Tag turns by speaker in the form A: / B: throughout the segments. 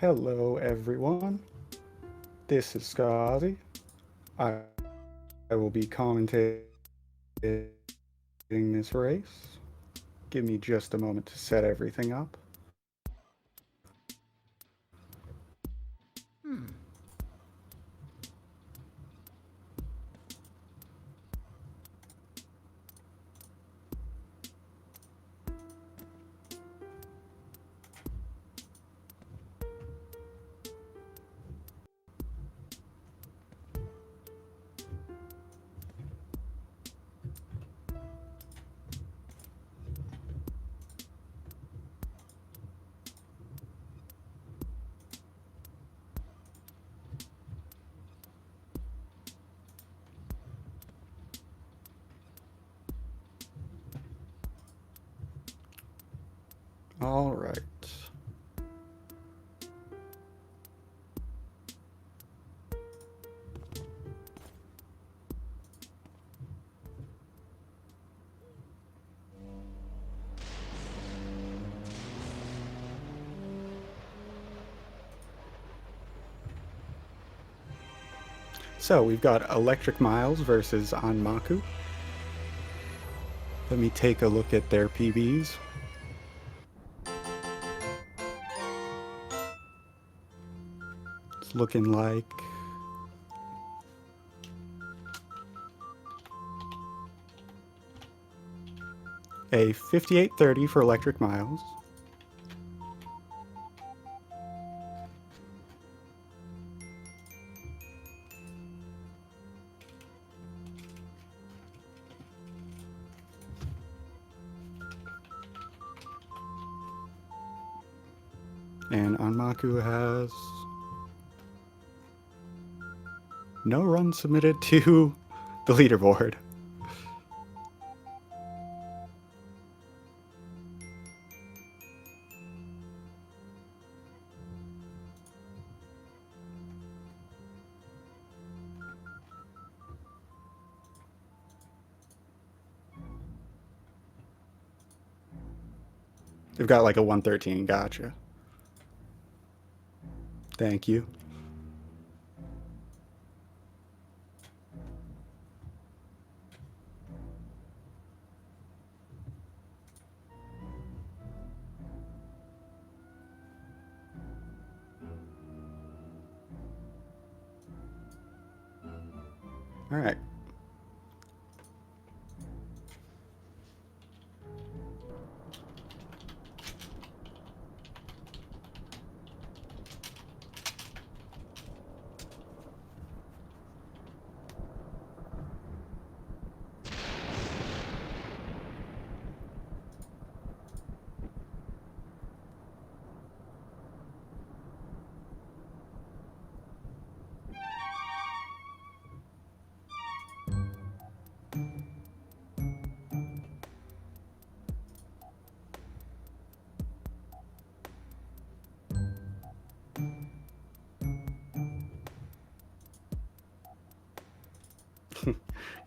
A: Hello everyone, this is Scotty. I will be commentating this race. Give me just a moment to set everything up. All right. So we've got ElectricMiles versus Anmaku. Let me take a look at their PBs. It's looking like a 5830 for ElectricMiles. And Anmaku has no run submitted to the leaderboard. They've got like a 113, gotcha. Thank you. All right.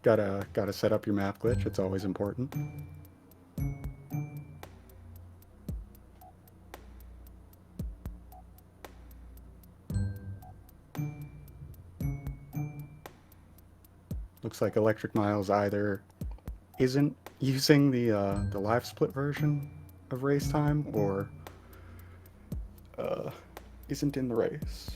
A: Gotta set up your map glitch. It's always important. Looks like ElectricMiles either isn't using the live split version of race time or isn't in the race.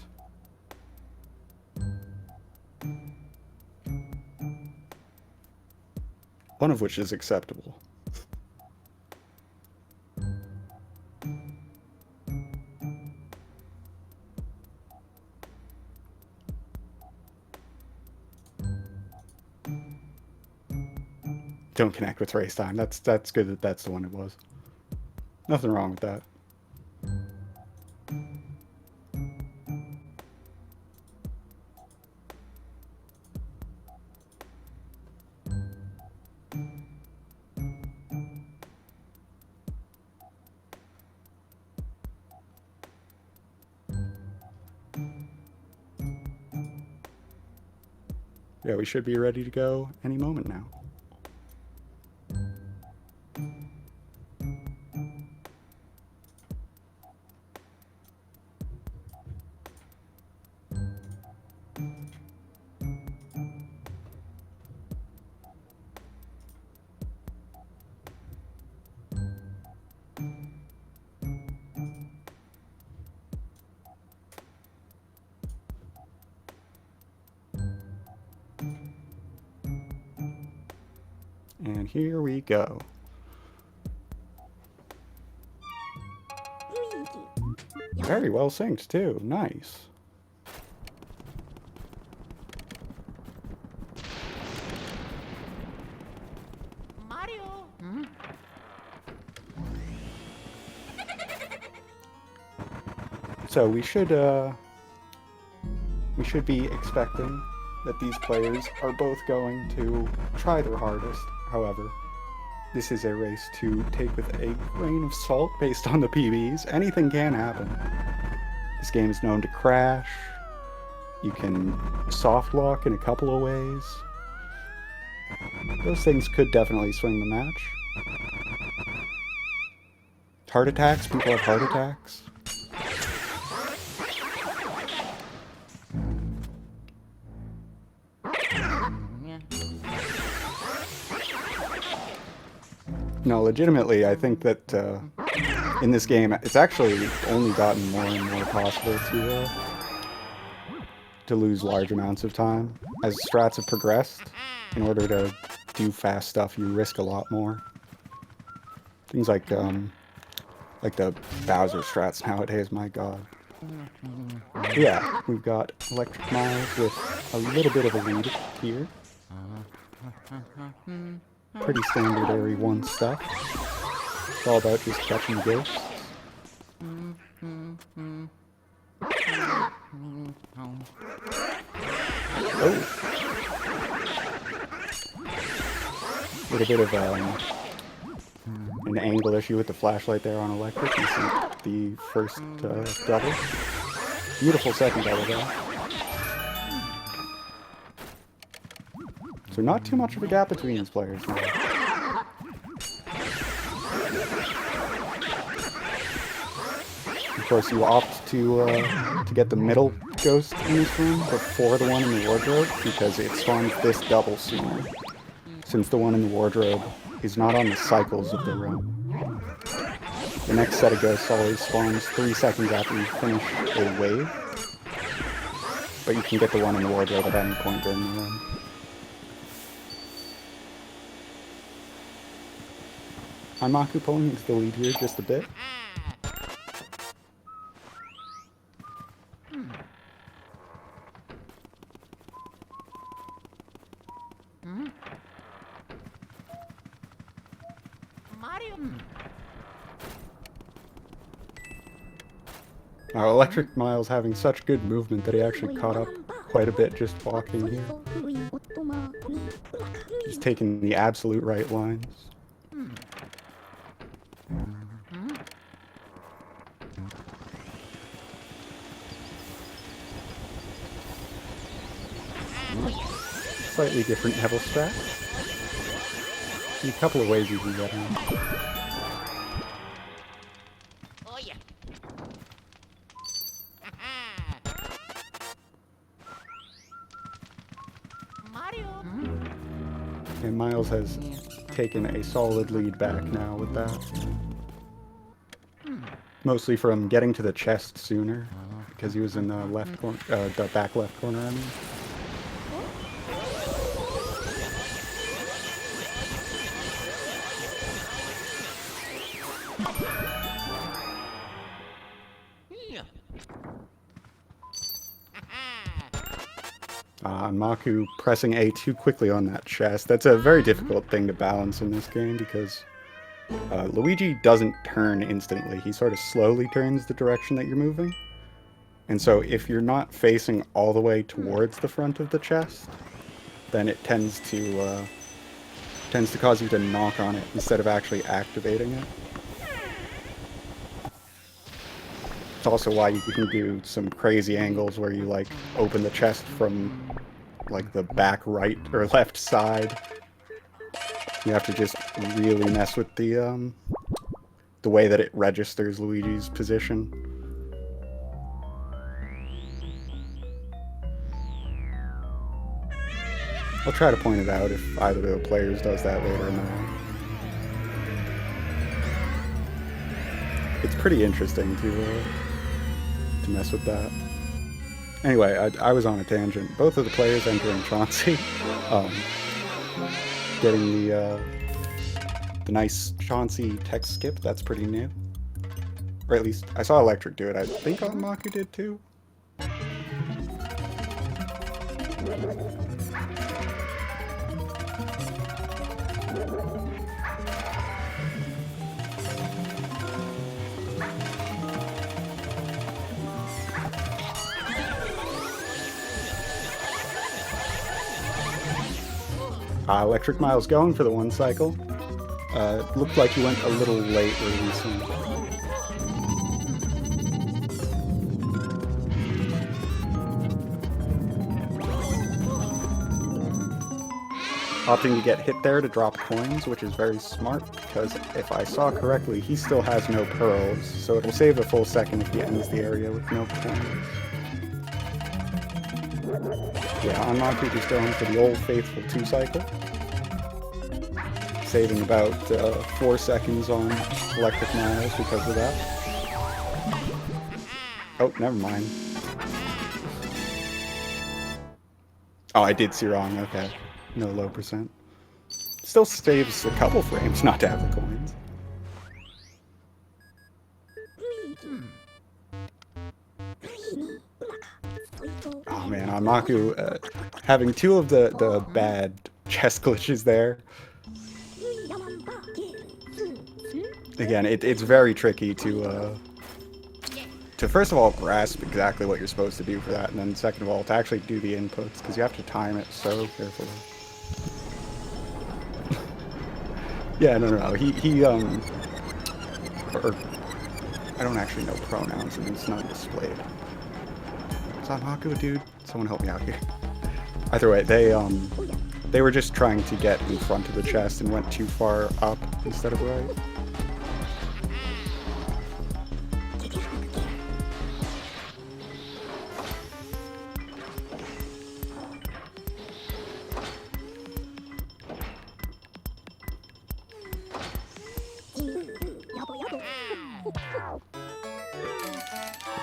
A: One of which is acceptable. Don't connect with race time. That's good that that's the one it was. Nothing wrong with that. Yeah, we should be ready to go any moment now. And here we go. Very well synced too. Nice.
B: Mario.
A: So we should be expecting that these players are both going to try their hardest. However, this is a race to take with a grain of salt based on the PBs. Anything can happen. This game is known to crash. You can soft lock in a couple of ways. Those things could definitely swing the match. Heart attacks? People have heart attacks. No, legitimately, I think that in this game, it's actually only gotten more and more possible to lose large amounts of time. As strats have progressed, in order to do fast stuff, you risk a lot more. Things like the Bowser strats nowadays, my god. Yeah, we've got ElectricMiles with a little bit of a lead here. Pretty standard Area 1 stuff. It's all about just catching ghosts. Oh! A little bit of an angle issue with the flashlight there on Electric. You see the first double. Beautiful second double though. So not too much of a gap between these players now. Of course, you opt to get the middle ghost in this room before the one in the wardrobe because it spawns this double sooner, since the one in the wardrobe is not on the cycles of the room. The next set of ghosts always spawns 3 seconds after you finish a wave, but you can get the one in the wardrobe at any point during the run. Anmaku pulling into the lead here just a bit.
B: Mario.
A: ElectricMiles having such good movement that he actually caught up quite a bit just walking here. He's taking the absolute right lines. Slightly different level strat. A couple of ways you can get him.
B: Oh yeah. Mario.
A: And Miles has taken a solid lead back now with that. Mostly from getting to the chest sooner, because he was in the left corner, the back left corner, I mean. Maku pressing A too quickly on that chest. That's a very difficult thing to balance in this game because Luigi doesn't turn instantly. He sort of slowly turns the direction that you're moving. And so if you're not facing all the way towards the front of the chest, then it tends to cause you to knock on it instead of actually activating it. It's also why you can do some crazy angles where you like open the chest from like the back right or left side. You have to just really mess with the way that it registers Luigi's position. I'll try to point it out if either of the players does that later in the round. It's pretty interesting to mess with that. Anyway, I was on a tangent. Both of the players entering Chauncey. getting the nice Chauncey text skip. That's pretty new. Or at least, I saw Electric do it. I think Anmaku did too. ElectricMiles going for the one cycle. Looked like he went a little late releasing. Opting to get hit there to drop coins, which is very smart, because if I saw correctly, he still has no pearls, so it'll save a full second if he ends the area with no coins. Yeah, Anmaku just going for the old faithful 2 cycle. Saving about 4 seconds on ElectricMiles because of that. Oh, never mind. Oh, I did see wrong, okay. No low percent. Still saves a couple frames not to have the coins. Oh man, Anmaku having 2 of the bad chest glitches there. Again, it's very tricky to first of all grasp exactly what you're supposed to do for that, and then second of all to actually do the inputs, because you have to time it so carefully. Yeah, no. He or I don't actually know pronouns, and it's not displayed. Is Anmaku a dude? Someone help me out here. Either way, they were just trying to get in front of the chest and went too far up instead of right.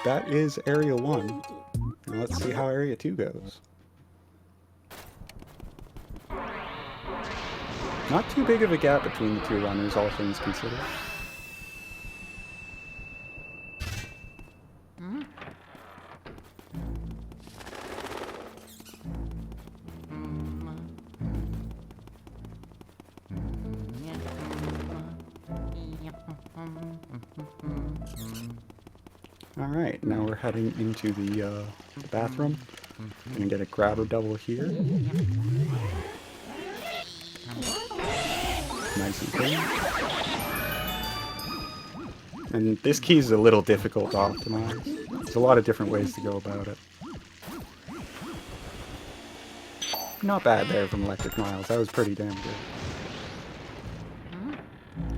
A: That is Area 1. Now let's see how Area 2 goes. Not too big of a gap between the 2 runners, all things considered. Alright, now we're heading into the bathroom. Gonna get a grabber double here. Nice and clean. And this key is a little difficult to optimize. There's a lot of different ways to go about it. Not bad there from ElectricMiles. That was pretty damn good.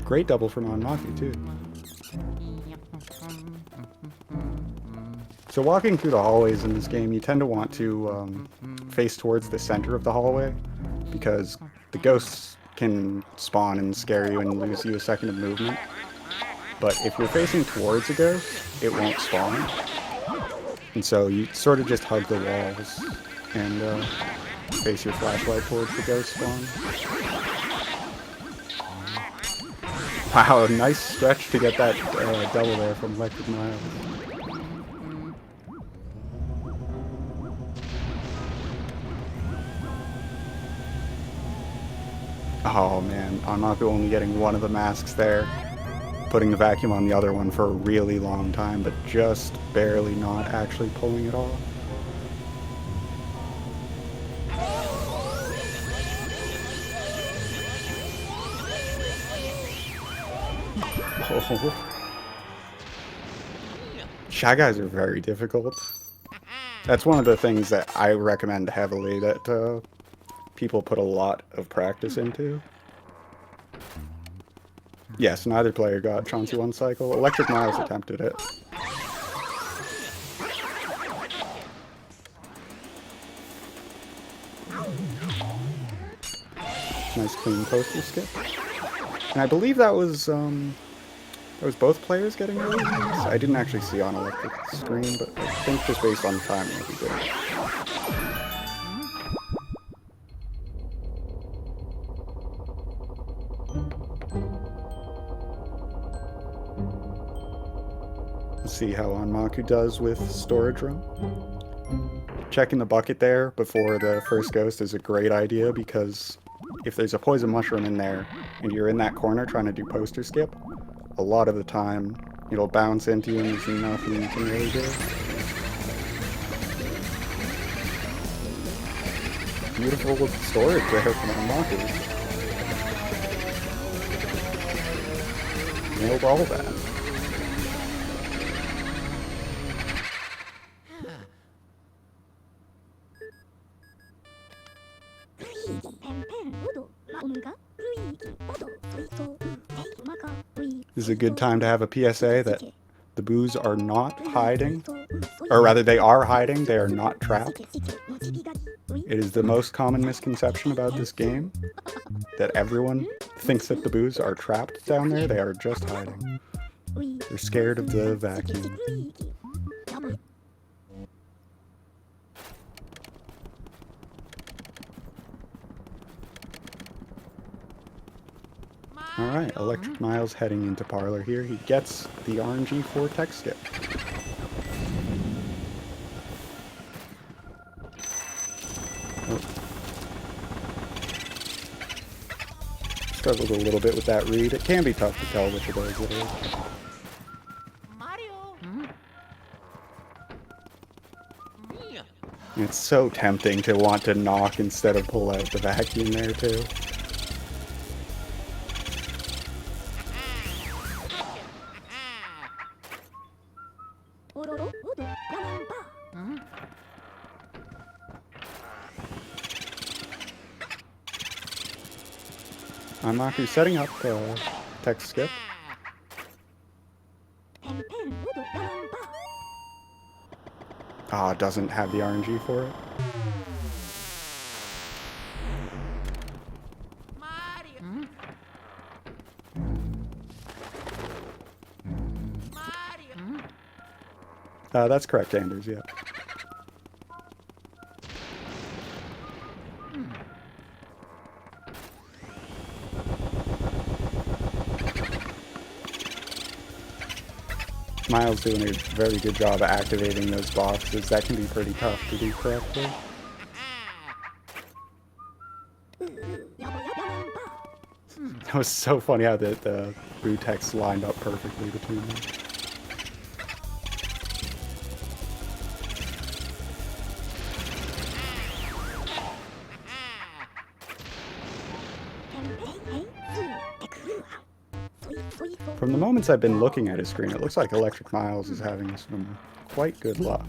A: Great double from Anmaku too. So walking through the hallways in this game, you tend to want to face towards the center of the hallway, because the ghosts can spawn and scare you and lose you a second of movement. But if you're facing towards a ghost, it won't spawn. And so you sort of just hug the walls and face your flashlight towards the ghost spawn. Wow, nice stretch to get that double there from ElectricMiles. Oh man, Anmaku only getting one of the masks there. Putting the vacuum on the other one for a really long time, but just barely not actually pulling it off. Oh. Shy Guys are very difficult. That's one of the things that I recommend heavily that people put a lot of practice into. Yes, neither player got Chauncey one cycle. ElectricMiles attempted it. Nice clean poster skip. And I believe that was both players getting early ones. I didn't actually see on Electric's screen, but I think just based on the timing it'd be good. see how Anmaku does with storage room. Checking the bucket there before the first ghost is a great idea, because if there's a poison mushroom in there and you're in that corner trying to do poster skip, a lot of the time it'll bounce into you and there's nothing you can really do. Beautiful storage there from Anmaku. Nailed all of that. This is a good time to have a PSA that the boos are not hiding, or rather they are hiding, they are not trapped. It is the most common misconception about this game that everyone thinks that the boos are trapped down there. They are just hiding. They're scared of the vacuum. Alright, ElectricMiles heading into Parlor here. He gets the RNG for tech skip. Oh. Struggled a little bit with that read. It can be tough to tell which of those it is.
B: Mario.
A: It's so tempting to want to knock instead of pull out the vacuum there too. Anmaku setting up tech skip. Ah, doesn't have the RNG for it.
B: Mario. Mario.
A: That's correct, Anders, yeah. Miles doing a very good job of activating those boxes. That can be pretty tough to do correctly. That was so funny how the blue text lined up perfectly between them. From the moments I've been looking at his screen, it looks like ElectricMiles is having some quite good luck.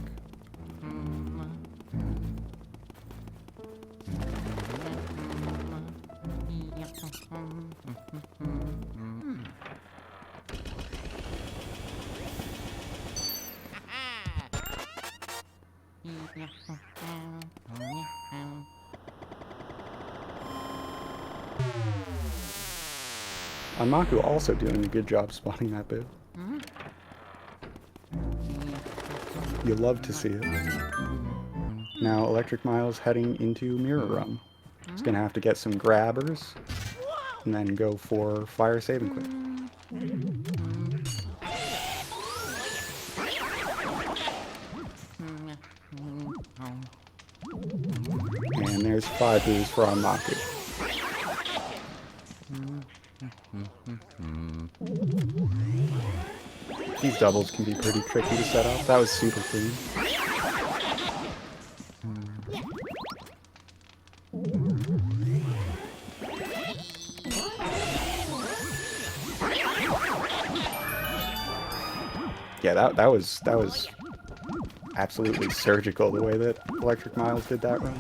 A: Anmaku also doing a good job spotting that boo. You love to see it. Now ElectricMiles heading into Mirror Room. He's gonna have to get some grabbers and then go for fire saving quick. And there's 5 boos for Anmaku. These doubles can be pretty tricky to set up. That was super clean. Yeah, that was absolutely surgical the way that ElectricMiles did that run.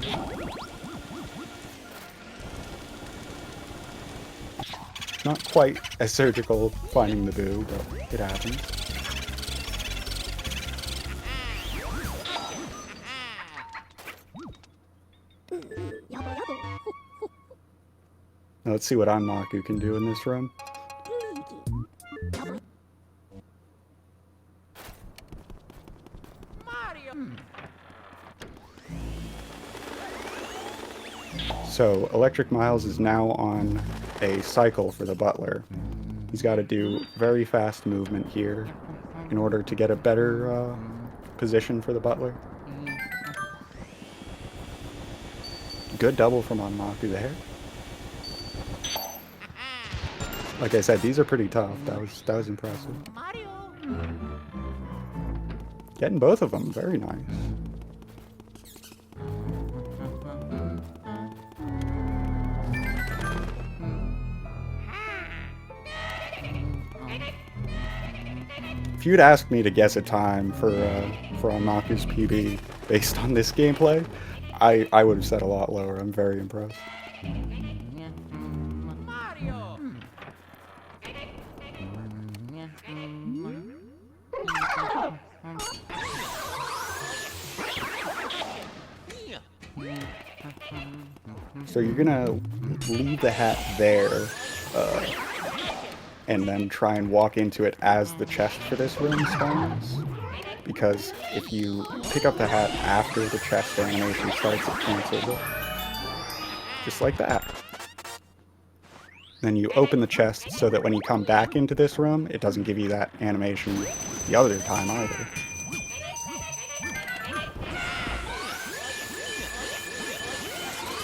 A: Not quite as surgical finding the boo, but it happens. Now let's see what Anmaku can do in this run. So ElectricMiles is now on a cycle for the butler. He's got to do very fast movement here in order to get a better position for the butler. Good double from Anmaku there. Like I said, these are pretty tough. That was impressive.
B: Mario.
A: Getting both of them, very nice. If you'd asked me to guess a time for Anmaku's PB based on this gameplay, I would have said a lot lower. I'm very impressed.
B: Mario.
A: So you're gonna leave the hat there, and then try and walk into it as the chest for this room spawns. Because if you pick up the hat after the chest animation starts, it cancels it. Just like that. Then you open the chest so that when you come back into this room, it doesn't give you that animation the other time either.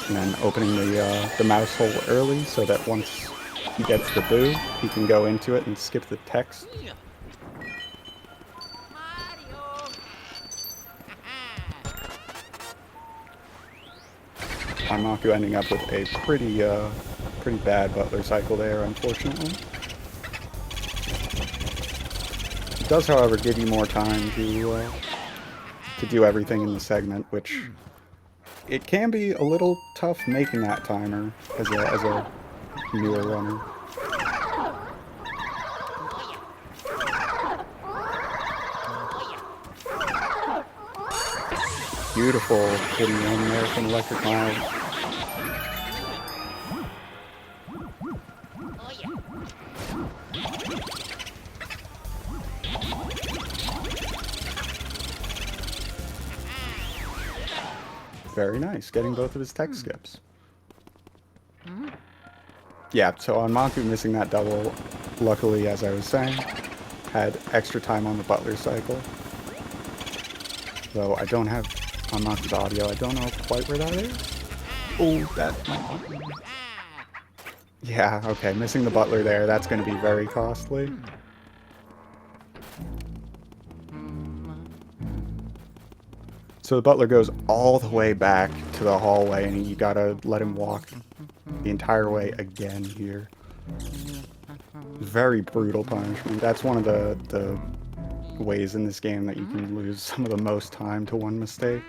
A: And then opening the mouse hole early so that once he gets the boo, he can go into it and skip the text. Anmaku ending up with a pretty bad butler cycle there, unfortunately. It does, however, give you more time to do everything in the segment, which it can be a little tough making that timer as a newer runner. Beautiful hitting in there from ElectricMiles. Very nice, getting both of his tech skips. Yeah, so Anmaku missing that double, luckily, as I was saying, had extra time on the butler cycle. Though I don't have Anmaku's audio, I don't know quite where that is. Oh, that might be... Yeah, okay, missing the butler there, that's going to be very costly. So the butler goes all the way back to the hallway, and you gotta let him walk the entire way again here. Very brutal punishment. That's one of the ways in this game that you can lose some of the most time to one mistake.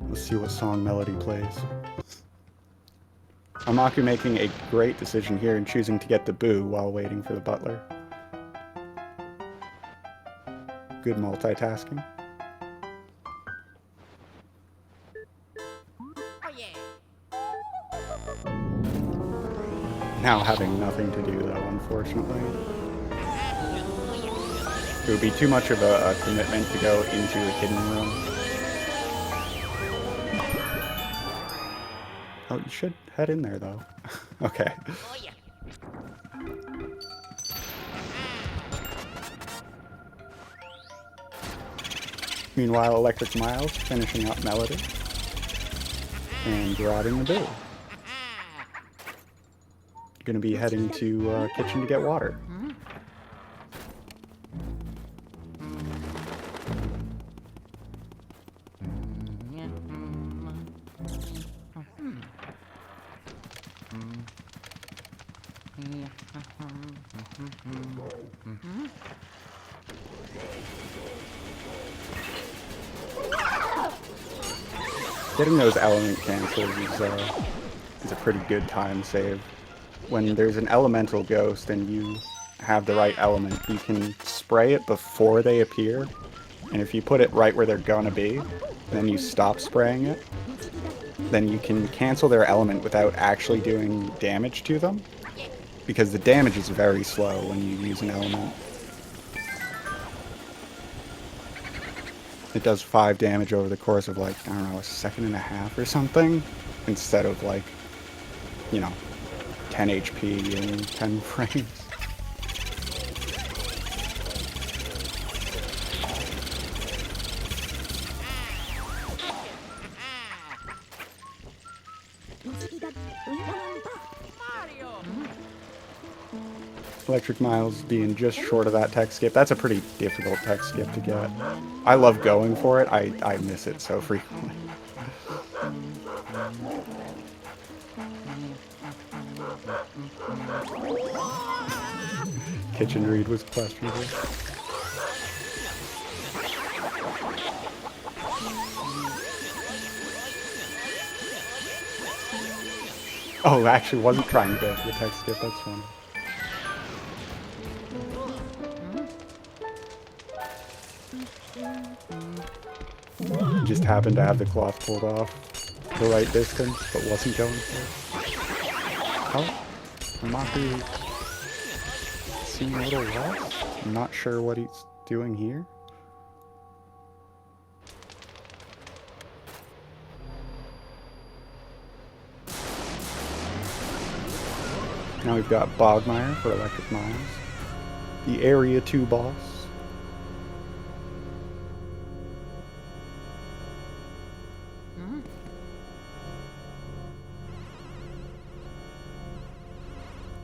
A: Let's see what song melody plays. Anmaku making a great decision here in choosing to get the boo while waiting for the butler. Good multitasking.
B: Oh yeah.
A: Now having nothing to do though, unfortunately. It would be too much of a commitment to go into a hidden room. Oh, you should head in there, though. Okay.
B: Oh yeah.
A: Meanwhile, ElectricMiles finishing up Melody and grabbing the boo. Gonna be heading to kitchen to get water. Getting those element cancels is a pretty good time save. When there's an elemental ghost and you have the right element, you can spray it before they appear, and if you put it right where they're gonna be, then you stop spraying it, then you can cancel their element without actually doing damage to them, because the damage is very slow when you use an element. it does 5 damage over the course of like, I don't know, a second and a half or something, instead of like, you know, 10 HP in 10 frames.
B: Mario.
A: ElectricMiles being just short of that tech skip. That's a pretty difficult tech skip to get. I love going for it. I miss it so frequently. Kitchen read was questionable. Oh, actually wasn't trying to go for the tech skip. That's funny. Just happened to have the cloth pulled off the right distance, but wasn't going for it. Oh, anmaku seems a little lost. I'm not sure what he's doing here. Now we've got Bogmire for ElectricMiles, the Area 2 boss.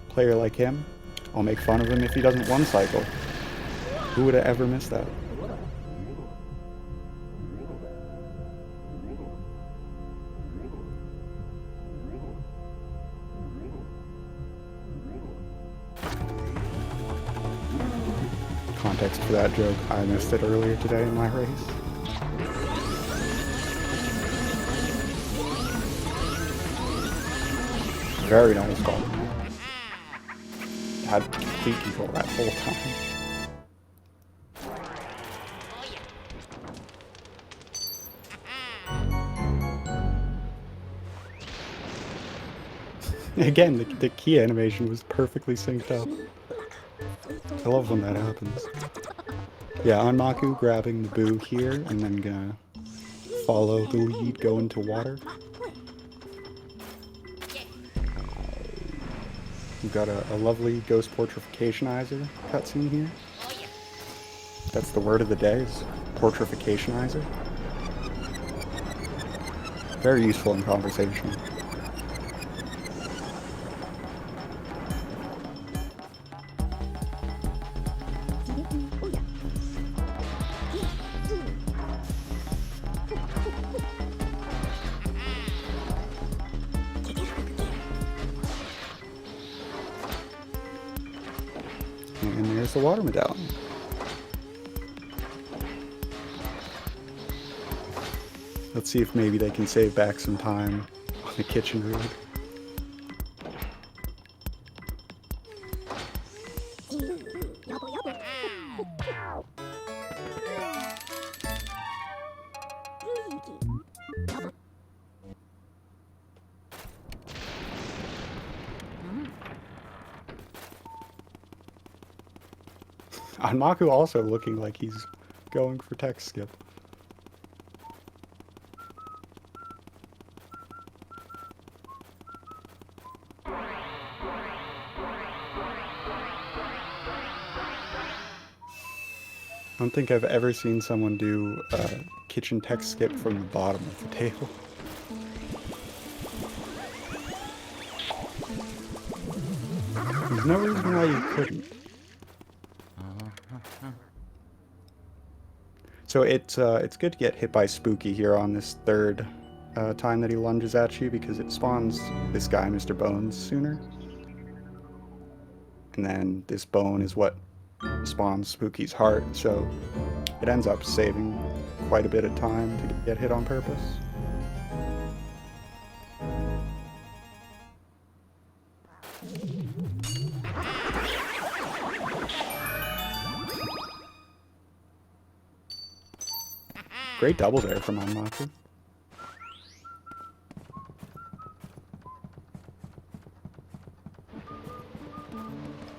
A: Player like him, I'll make fun of him if he doesn't one cycle. Who would have ever missed that? Context for that joke, I missed it earlier today in my race. Very nice ball. Had complete control that whole time. Again, the key animation was perfectly synced up. I love when that happens. Yeah, anmaku grabbing the boo here and then gonna follow the lead, go into water. We've got a lovely ghost portrificationizer cutscene here. That's the word of the day, is portrificationizer. Very useful in conversation. And there's the water medallion. Let's see if maybe they can save back some time on the kitchen road. anmaku also looking like he's going for tech skip. I don't think I've ever seen someone do a kitchen tech skip from the bottom of the table. There's no reason why you couldn't. So it's good to get hit by Spooky here on this third time that he lunges at you, because it spawns this guy, Mr. Bones, sooner. And then this bone is what spawns Spooky's heart, so it ends up saving quite a bit of time to get hit on purpose. Great double there from anmaku.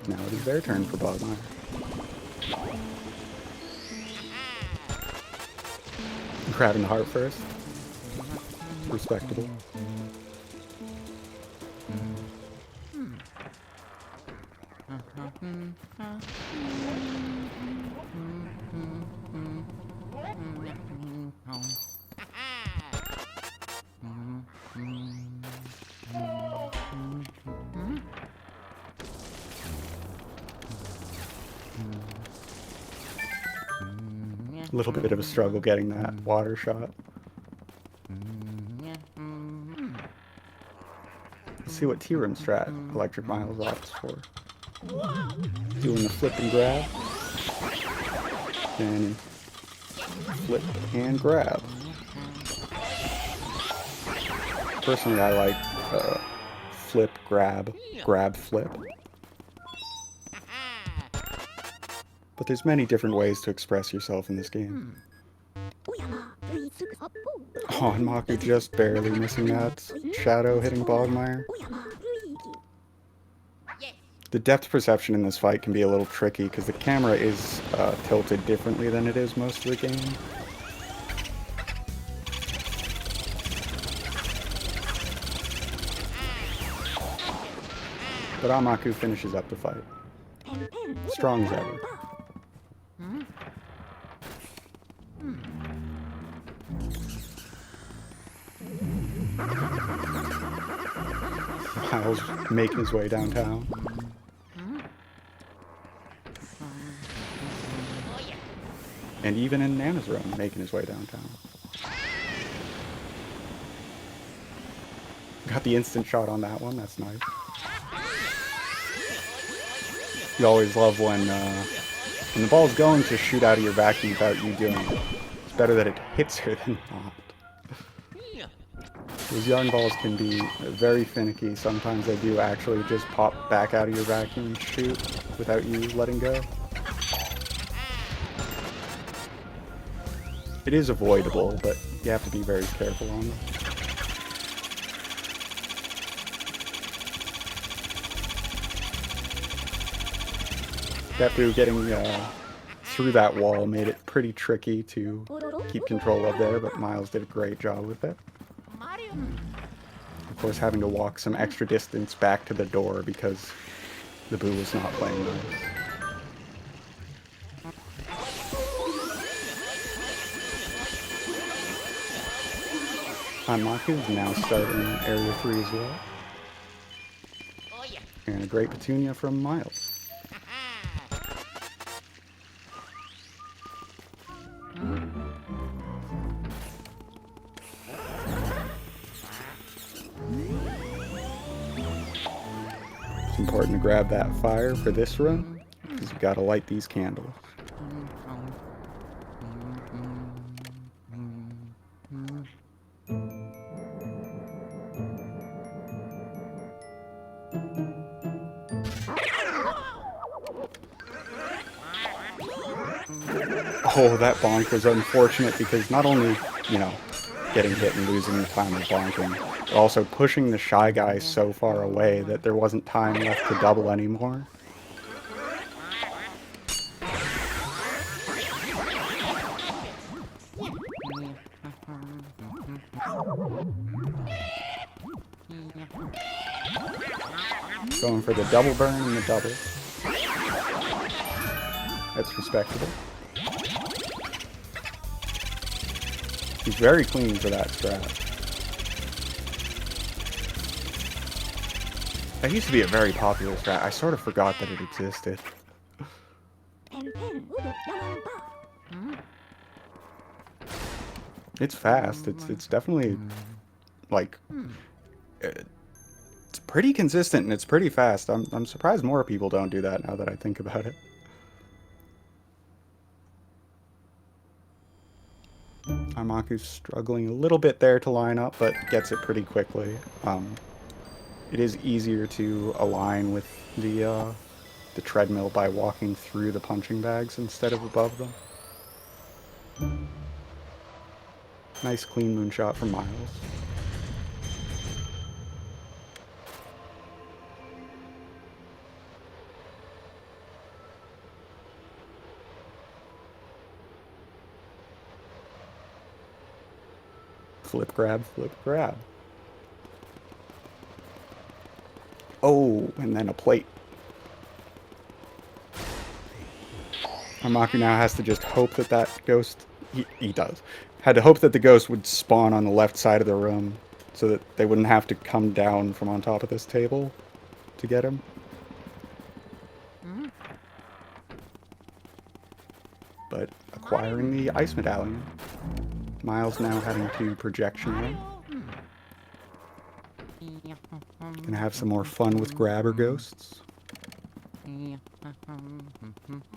A: Now it is their turn for Bogmire. Grabbing the heart first. Respectable. A little bit of a struggle getting that water shot. Let's see what T-Room strat ElectricMiles opts for. Doing the flip and grab. Then flip and grab. Personally, I like flip, grab, grab, flip. But there's many different ways to express yourself in this game. Oh, and Maku just barely missing that shadow hitting Bogmire. The depth perception in this fight can be a little tricky because the camera is tilted differently than it is most of the game. But Anmaku finishes up the fight. Strong as ever. Miles making his way downtown. And even in Nana's room, making his way downtown. Got the instant shot on that one, that's nice. You always love when the ball's going to shoot out of your vacuum without you doing it. It's better that it hits her than not. Those yarn balls can be very finicky. Sometimes they do actually just pop back out of your vacuum and shoot without you letting go. It is avoidable, but you have to be very careful on them. Beppu getting through that wall made it pretty tricky to keep control of there, but Miles did a great job with it. Of course, having to walk some extra distance back to the door because the Boo was not playing nice. Anmaku is now starting Area 3 as well. And a great Petunia from Miles. It's important to grab that fire for this run, because you've got to light these candles. Oh, that bonk was unfortunate because not only, you know, getting hit and losing the time of bonking, but also pushing the Shy Guy so far away that there wasn't time left to double anymore. Going for the double burn and the double. That's respectable. He's very clean for that strat. That used to be a very popular strat. I sort of forgot that it existed. It's fast. It's definitely, like, it's pretty consistent and it's pretty fast. I'm surprised more people don't do that now that I think about it. Anmaku's struggling a little bit there to line up, but gets it pretty quickly. It is easier to align with the treadmill by walking through the punching bags instead of above them. Nice clean moonshot from Miles. Flip, grab, flip, grab. Oh, and then a plate. Anmaku now has to just hope that that ghost... He does. Had to hope that the ghost would spawn on the left side of the room so that they wouldn't have to come down from on top of this table to get him. But acquiring the ice medallion. Miles now heading to projection room. Gonna have some more fun with grabber ghosts.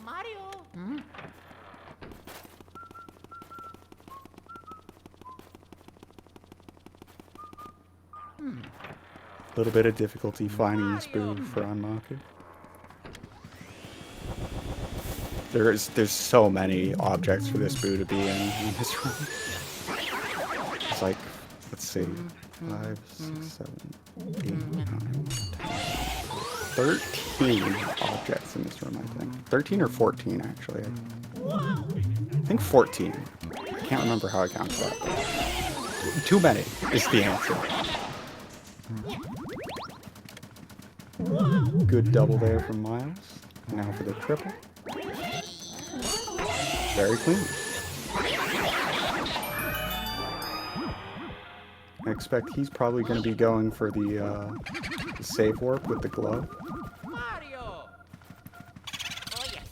B: Mario.
A: A little bit of difficulty finding this boo for Anmaku. There's so many objects for this boo to be in this room. It's like, let's see, 5, 6, 7, 8, 9, 10, 13 objects in this room, I think. 13 or 14, actually. I think 14. I can't remember how I counted that. Too many is the answer. Good double there from Miles. Now for the triple. Very clean. I expect he's probably going to be going for the save warp with the glove.
B: Mario. Oh yes.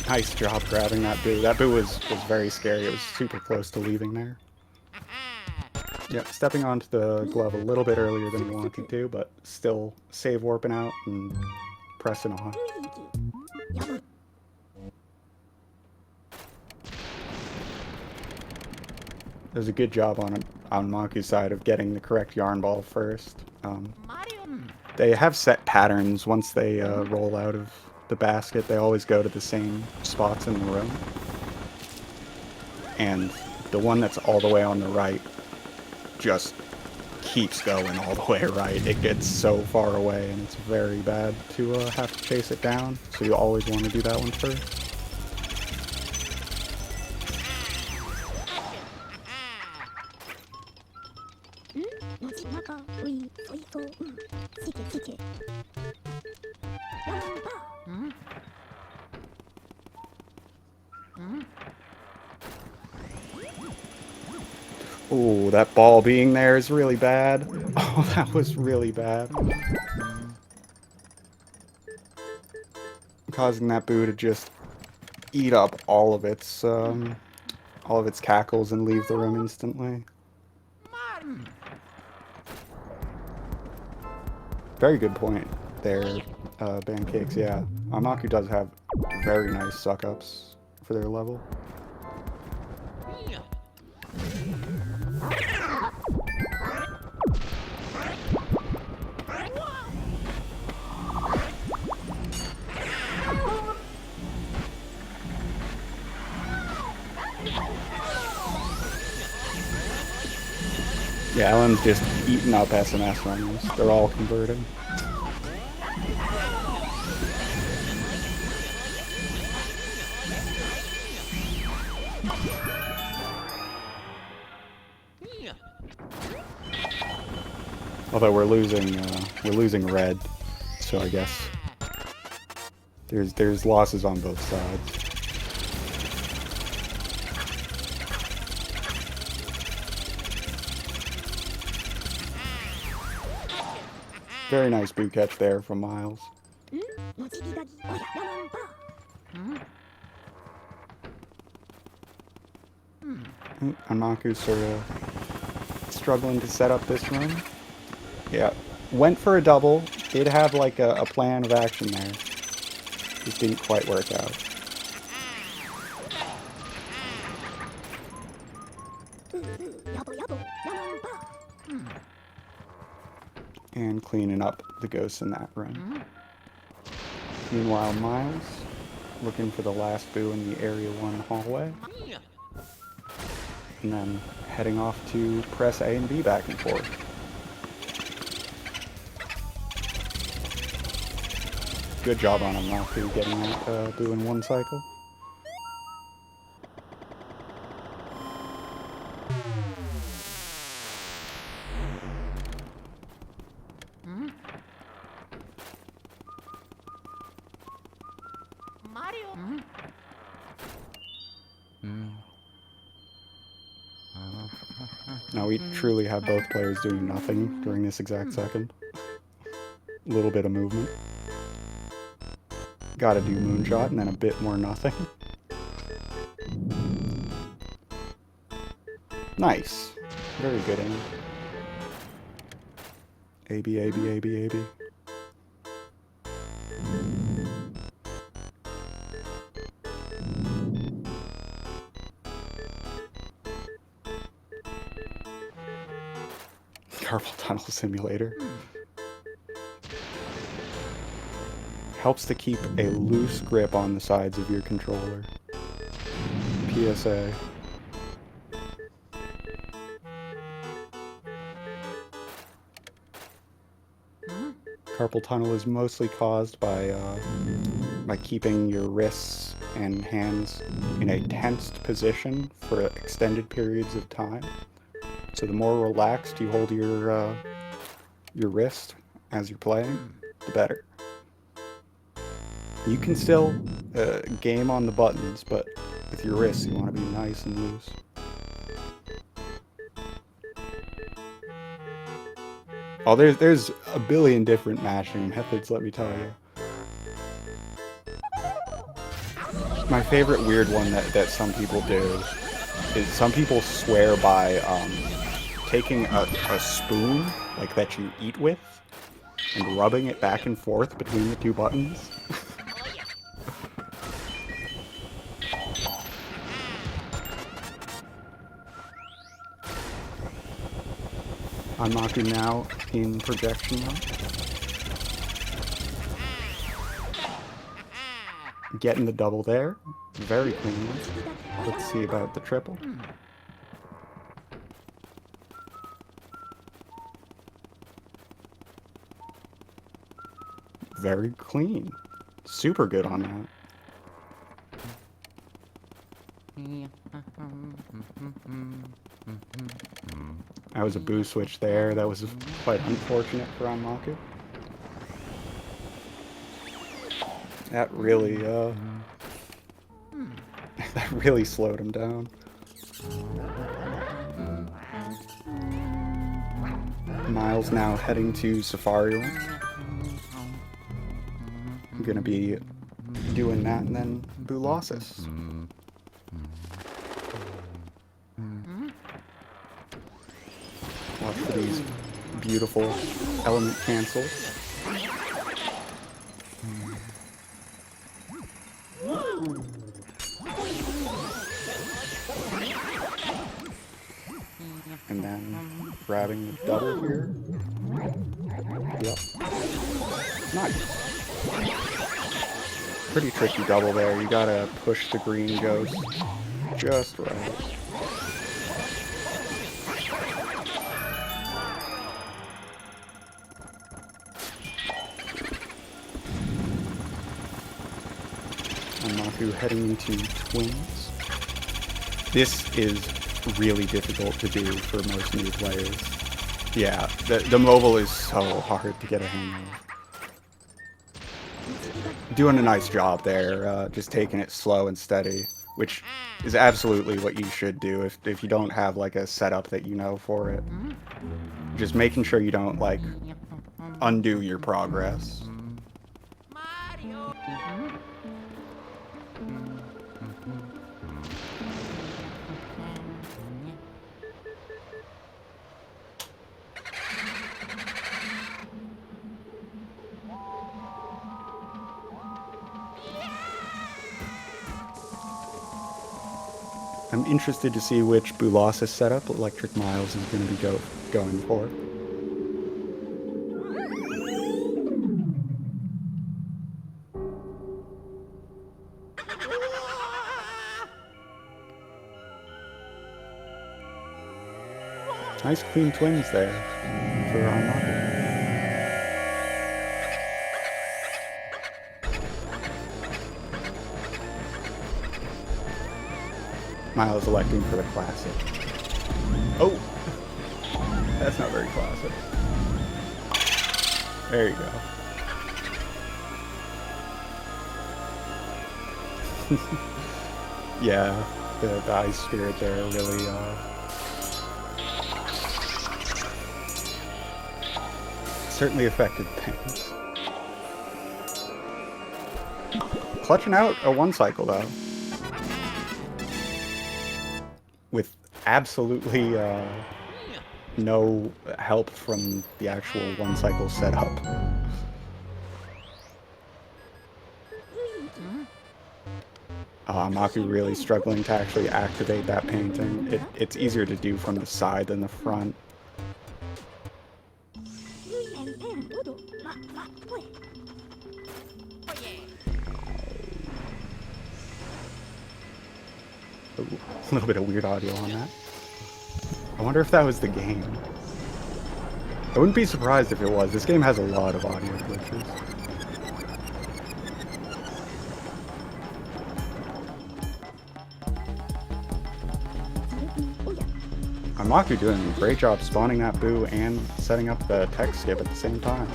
A: Nice job grabbing that boo. That boo was very scary. It was super close to leaving there. Yep, stepping onto the glove a little bit earlier than he wanted to, but still save warping out and pressing on. There's a good job on Maku's side of getting the correct yarn ball first.
B: Mario.
A: They have set patterns once they roll out of the basket. They always go to the same spots in the room. And the one that's all the way on the right just keeps going all the way right. It gets so far away, and it's very bad to have to chase it down. So you always want to do that one first. Oh, that ball being there is really bad. Oh, that was really bad. Causing that boo to just eat up all of its cackles and leave the room instantly. Very good point there, Pancakes. Yeah, Anmaku does have very nice suck-ups for their level. Yeah, Ellen's just eating up SMS runs. They're all converting. Although we're losing red, so I guess there's losses on both sides. Very nice boot catch there from Miles. Anmaku's sort of struggling to set up this run. Yeah, went for a double. Did have like a plan of action there. Just didn't quite work out. And cleaning up the ghosts in that run. Meanwhile, Miles looking for the last boo in the Area 1 hallway. And then heading off to press A and B back and forth. Good job on Anmaku getting that boo in one cycle.
B: Mario.
A: Now we truly have both players doing nothing during this exact second. A little bit of movement. Gotta do moonshot and then a bit more nothing. Nice. Very good aim. A-B, A-B, A-B, A-B. Carpal tunnel simulator. Helps to keep a loose grip on the sides of your controller. PSA. Carpal tunnel is mostly caused by keeping your wrists and hands in a tensed position for extended periods of time. So the more relaxed you hold your wrist as you're playing, the better. You can still game on the buttons, but with your wrists you want to be nice and loose. Oh, there's a billion different mashing methods, let me tell you. My favorite weird one that some people do is some people swear by taking a spoon, like that you eat with, and rubbing it back and forth between the two buttons. Anmaku now in projection mode. Getting the double there. Very clean. Let's see about the triple. Very clean. Super good on that. That was a boo switch there. That was quite unfortunate for Anmaku. That really, that really slowed him down. Miles now heading to Safari Land. I'm gonna be doing that and then Boolossus. Watch for these beautiful element cancels. And then grabbing the double here. Yep. Nice. Pretty tricky double there. You gotta push the green ghost just right. Anmaku heading into twins. This is really difficult to do for most new players. Yeah, the mobile is so hard to get a hang of. Doing a nice job there, just taking it slow and steady, which is absolutely what you should do if you don't have like a setup that you know for it. Just making sure you don't like undo your progress.
B: Mario.
A: I'm interested to see which Boolossus setup ElectricMiles is going to be going for. Nice clean twins there for Anmaku. Miles electing for the classic. Oh! That's not very classic. There you go. Yeah, the ice spirit there really, certainly affected things. Clutching out a one cycle though. With absolutely no help from the actual one cycle setup. Maku really struggling to actually activate that painting. It's easier to do from the side than the front. Ooh, a little bit of weird audio on that. I wonder if that was the game. I wouldn't be surprised if it was. This game has a lot of audio glitches. Maku doing a great job spawning that boo and setting up the tech skip at the same time.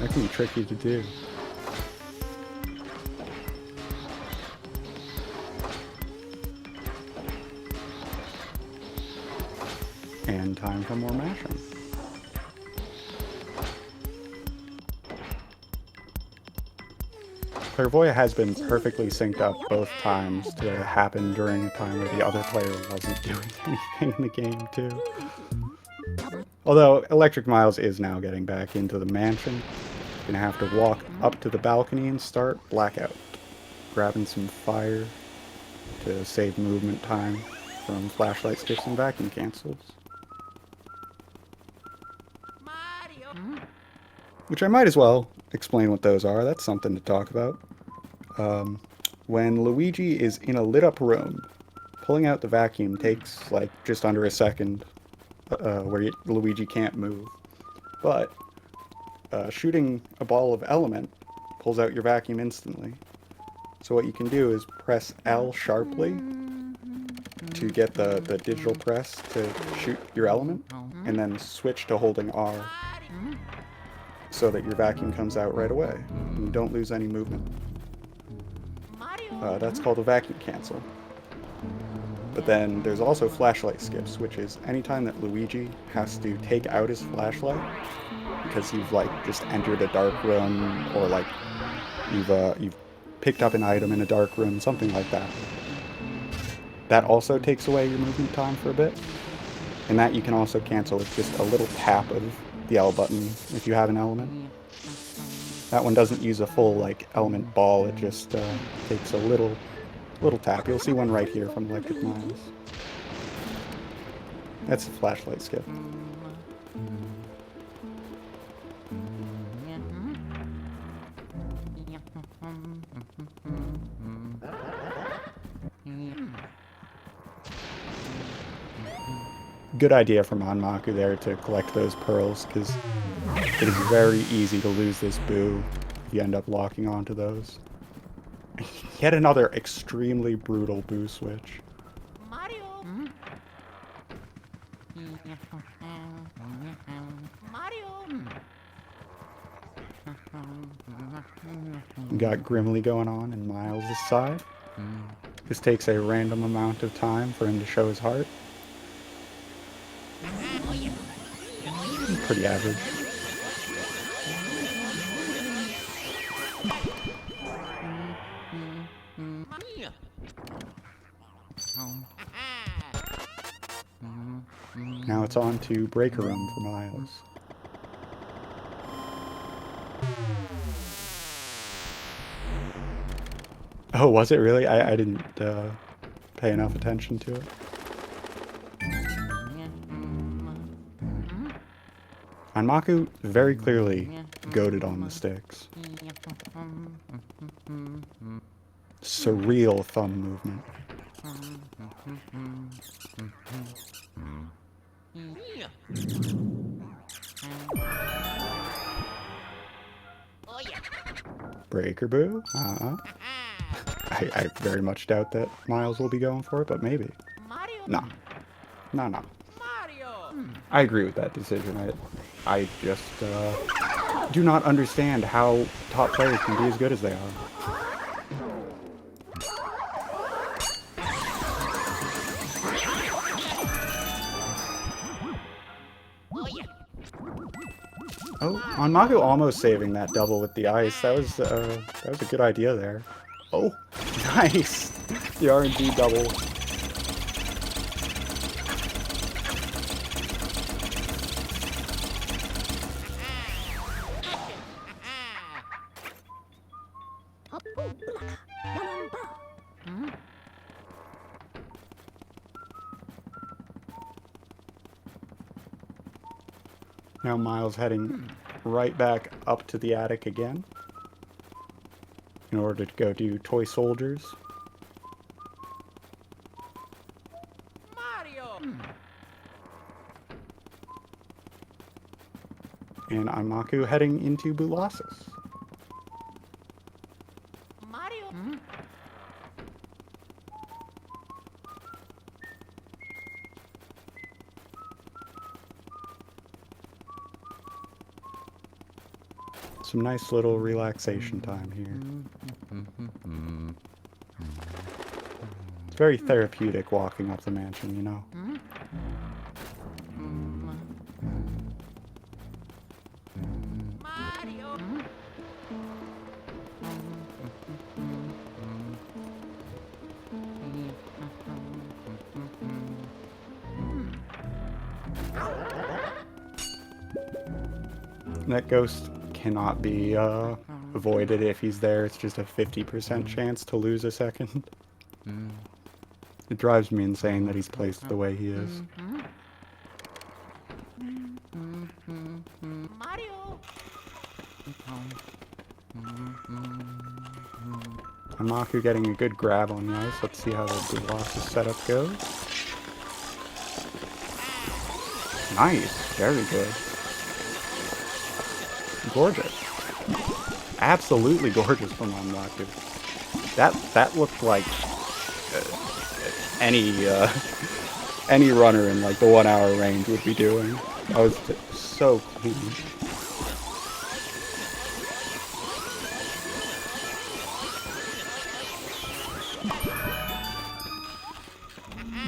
A: That can be tricky to do. And time for more mashing. Clairvoyant has been perfectly synced up both times to happen during a time where the other player wasn't doing anything in the game too. Although ElectricMiles is now getting back into the mansion. Gonna have to walk up to the balcony and start blackout. Grabbing some fire to save movement time from flashlight skips and vacuum cancels. Which I might as well explain what those are. That's something to talk about. When Luigi is in a lit up room, pulling out the vacuum takes like just under a second where Luigi can't move. But shooting a ball of element pulls out your vacuum instantly. So what you can do is press L sharply to get the digital press to shoot your element, and then switch to holding R so that your vacuum comes out right away and you don't lose any movement. That's called a vacuum cancel. But then there's also flashlight skips, which is anytime that Luigi has to take out his flashlight because you've like just entered a dark room, or like you've picked up an item in a dark room, something like that. That also takes away your movement time for a bit. And that you can also cancel with just a little tap of the L button if you have an element. That one doesn't use a full like element ball, it just takes a little tap. You'll see one right here from ElectricMiles. That's a flashlight skip. Good idea from Anmaku there to collect those pearls, because it is very easy to lose this boo if you end up locking onto those. Yet another extremely brutal boo switch.
B: Mario. Mario.
A: We got Grimly going on in Miles' side. This takes a random amount of time for him to show his heart. Pretty average. Now it's on to Breaker Room for Miles. Oh, was it really? I didn't pay enough attention to it. Anmaku very clearly goated on the sticks. Surreal thumb movement. Breaker boo? I very much doubt that Miles will be going for it, but maybe.
B: Mario.
A: No. No.
B: Mario.
A: I agree with that decision. I just do not understand how top players can be as good as they are.
B: Oh yeah.
A: Oh, anmaku almost saving that double with the ice. That was a good idea there. Oh, nice! The RNG double. Now Miles heading right back up to the attic again in order to go do toy soldiers.
B: Mario.
A: And anmaku heading into Bulasis.
B: Mario.
A: Some nice little relaxation time here. It's very therapeutic walking up the mansion, you know?
B: Mario.
A: That ghost cannot be avoided if he's there. It's just a 50% chance to lose a second. It drives me insane that he's placed the way he is.
B: Mario.
A: anmaku getting a good grab on the ice. Let's see how the Bulasis setup goes. Nice. Very good. Gorgeous. Absolutely gorgeous from anmaku. That looked like any runner in like the 1 hour range would be doing. That was so clean.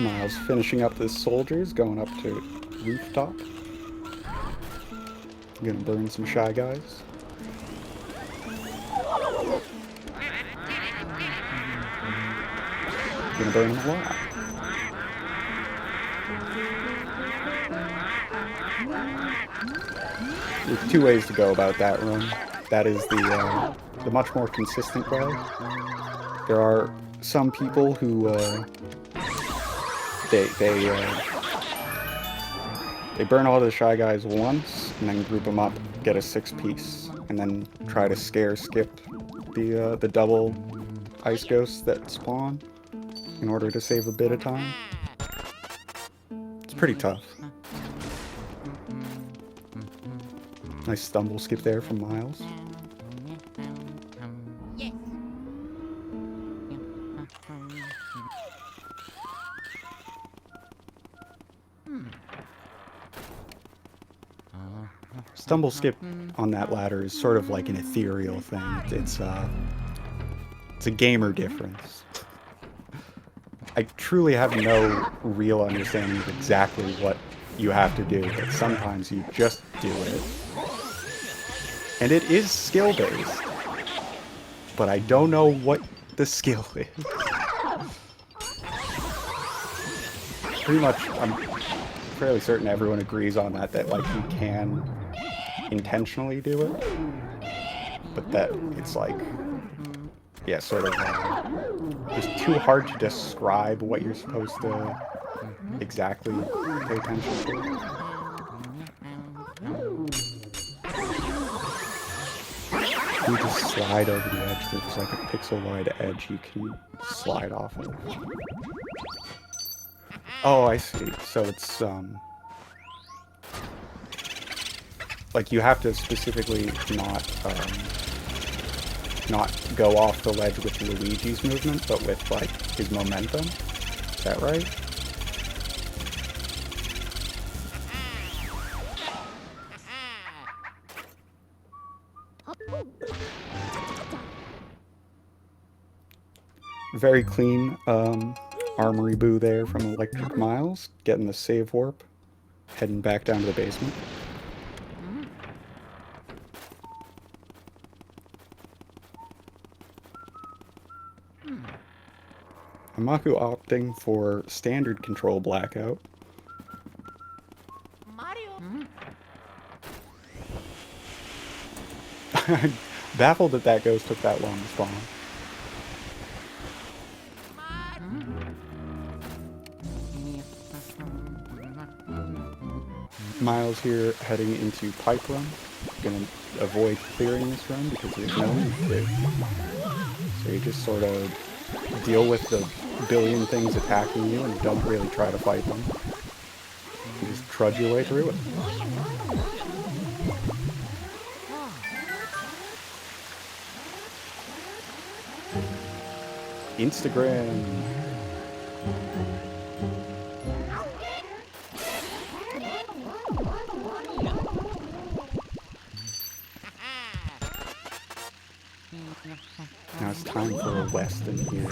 A: Miles finishing up the soldiers, going up to rooftop. Gonna burn some Shy Guys. Gonna burn them alive. There's two ways to go about that run. That is the much more consistent way. There are some people who they burn all of the Shy Guys once and then group them up, get a 6-piece, and then try to skip the double ice ghosts that spawn in order to save a bit of time. It's pretty tough. Nice stumble skip there from Miles.
B: Yes.
A: Stumble skip on that ladder is sort of like an ethereal thing. It's a gamer difference. I truly have no real understanding of exactly what you have to do, but sometimes you just do it. And it is skill-based, but I don't know what the skill is. Pretty much, I'm fairly certain everyone agrees on that like you can intentionally do it, but that it's like, yeah, sort of just too hard to describe what you're supposed to exactly pay attention to. You just slide over the edge. There's like a pixel-wide edge you can slide off of. Oh, I see. So it's like you have to specifically not go off the ledge with Luigi's movement, but with, like, his momentum. Is that right? Very clean armory boo there from ElectricMiles, getting the save warp, heading back down to the basement. Anmaku opting for standard control blackout.
B: Mario.
A: Baffled that that ghost took that long to spawn. Miles here heading into pipe run. Gonna avoid clearing this run because there's no need to. So you just sort of deal with the billion things attacking you and don't really try to fight them. You just trudge your way through it. Instagram. Now it's time for a Weston here.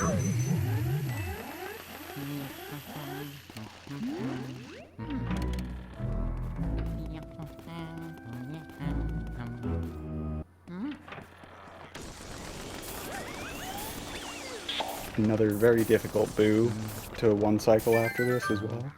A: Another very difficult boo to one cycle after this as well.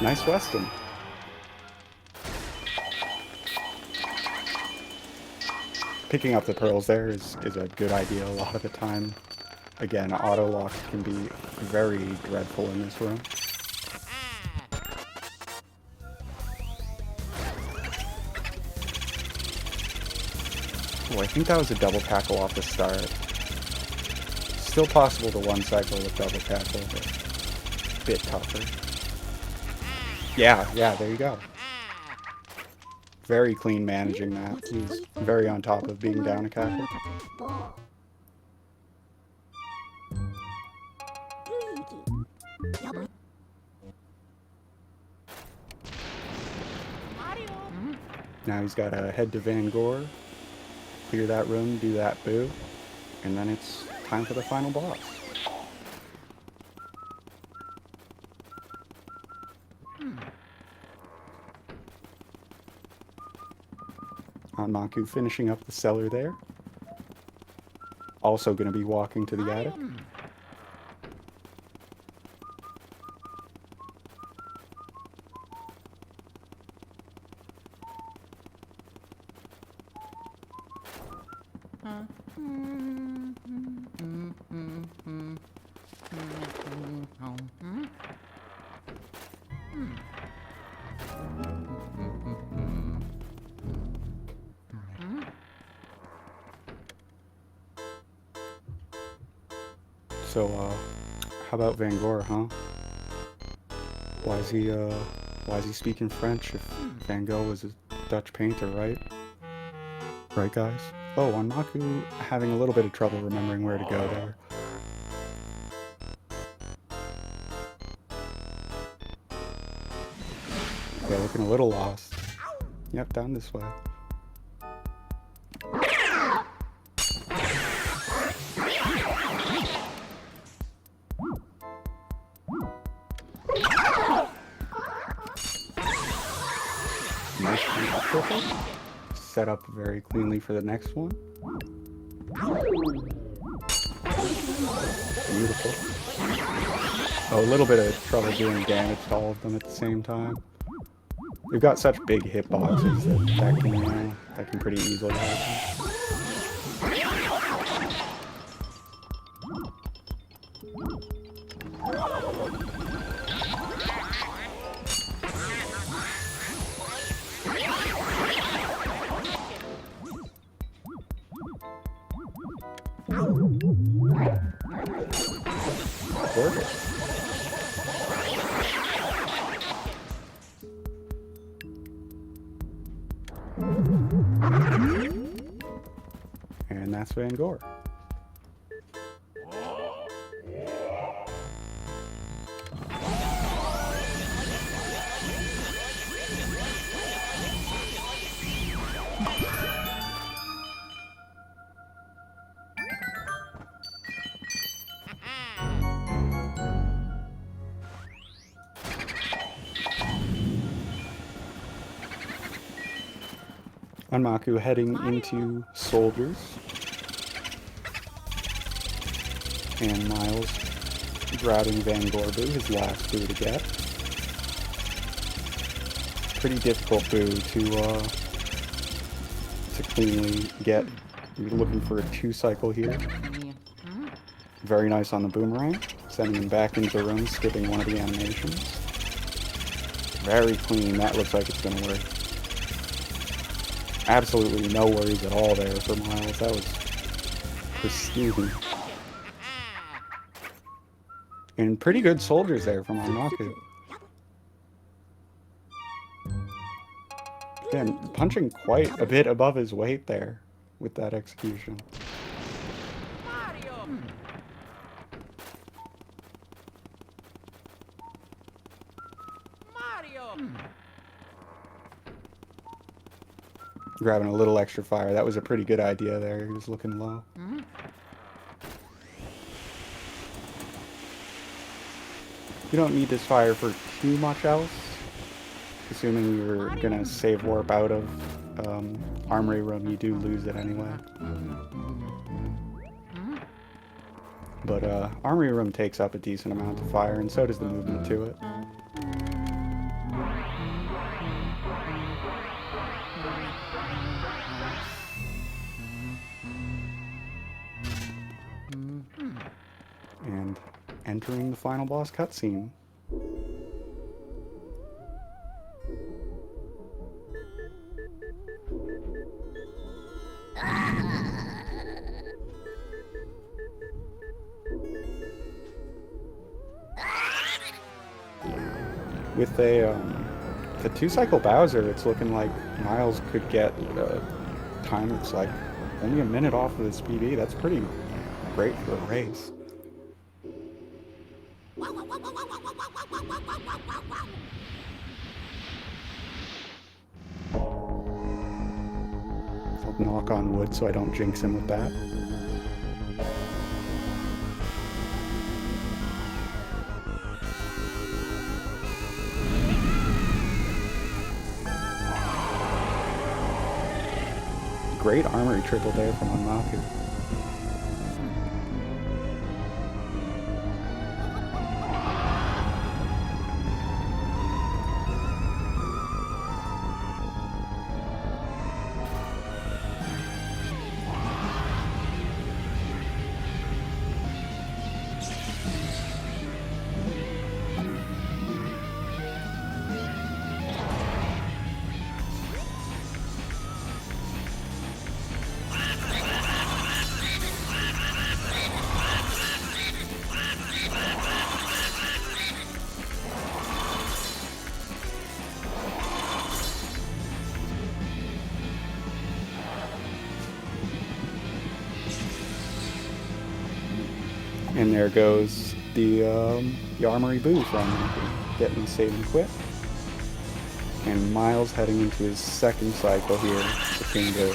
A: Nice Weston. Picking up the pearls there is a good idea a lot of the time. Again, auto lock can be very dreadful in this room. Oh, I think that was a double tackle off the start. Still possible to one cycle with double tackle, but a bit tougher. Yeah, there you go. Very clean managing that. He's very on top of being down a cackle. Now he's got to head to Van Gore, clear that room, do that boo, and then it's time for the final boss. Anmaku finishing up the cellar there. Also going to be walking to the attic. So, how about Van Gore, huh? Why is he speaking French if Van Gogh was a Dutch painter, right? Right, guys? Oh, Anmaku having a little bit of trouble remembering where to go there. Okay, looking a little lost. Yep, down this way. Nice triple. Set up very cleanly for the next one. Beautiful. Oh, a little bit of trouble doing damage to all of them at the same time. We've got such big hitboxes that can pretty easily happen. Perfect. And that's Van Gogh. Anmaku heading into soldiers. And Miles grabbing Van Gogh, his last boo to get. Pretty difficult boo to cleanly get. You're looking for a 2-cycle here. Very nice on the boomerang, sending him back into the room, skipping one of the animations. Very clean. That looks like it's going to work. Absolutely no worries at all there for Miles. That was pristine. And pretty good soldiers there from Anmaku. Again, punching quite a bit above his weight there with that execution.
B: Mario. Mario.
A: Grabbing a little extra fire. That was a pretty good idea there. He was looking low. You don't need this fire for too much else. Assuming you're gonna save warp out of Armory Room, you do lose it anyway. But Armory Room takes up a decent amount of fire, and so does the movement to it. And entering the final boss cutscene. With a the 2-cycle Bowser, it's looking like Miles could get a time that's like only a minute off of the speed. That's pretty great for a race. I'll knock on wood so I don't jinx him with that. Great armory triple there from Anmaku. And there goes the Armory Boo from getting the save and quit. And Miles heading into his second cycle here. The King Boo.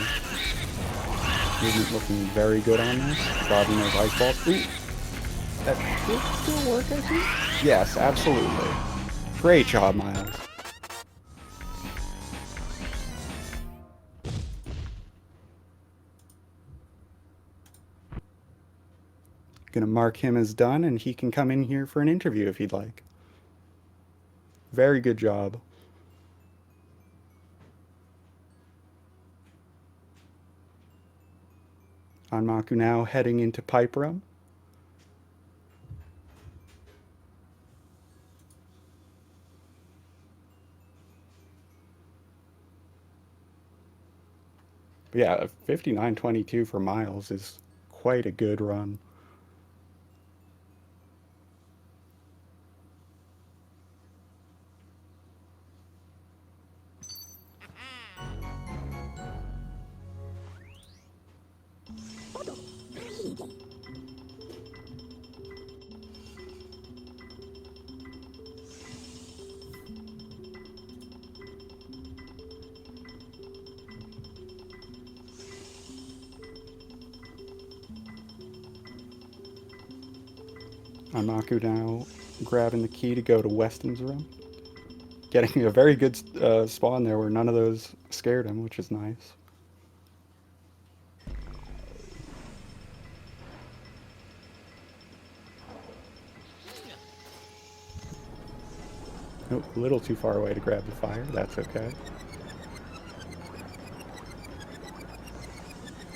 A: Movement looking very good on this. Dodging those ice balls. Ooh. That should still work, I think? Yes, absolutely. Great job, Miles. Gonna mark him as done, and he can come in here for an interview if he'd like. Very good job. Anmaku now heading into Pipe Room. But yeah, 59.22 for Miles is quite a good run. Anmaku now grabbing the key to go to Weston's room. Getting a very good spawn there where none of those scared him, which is nice. Oh, a little too far away to grab the fire. That's okay.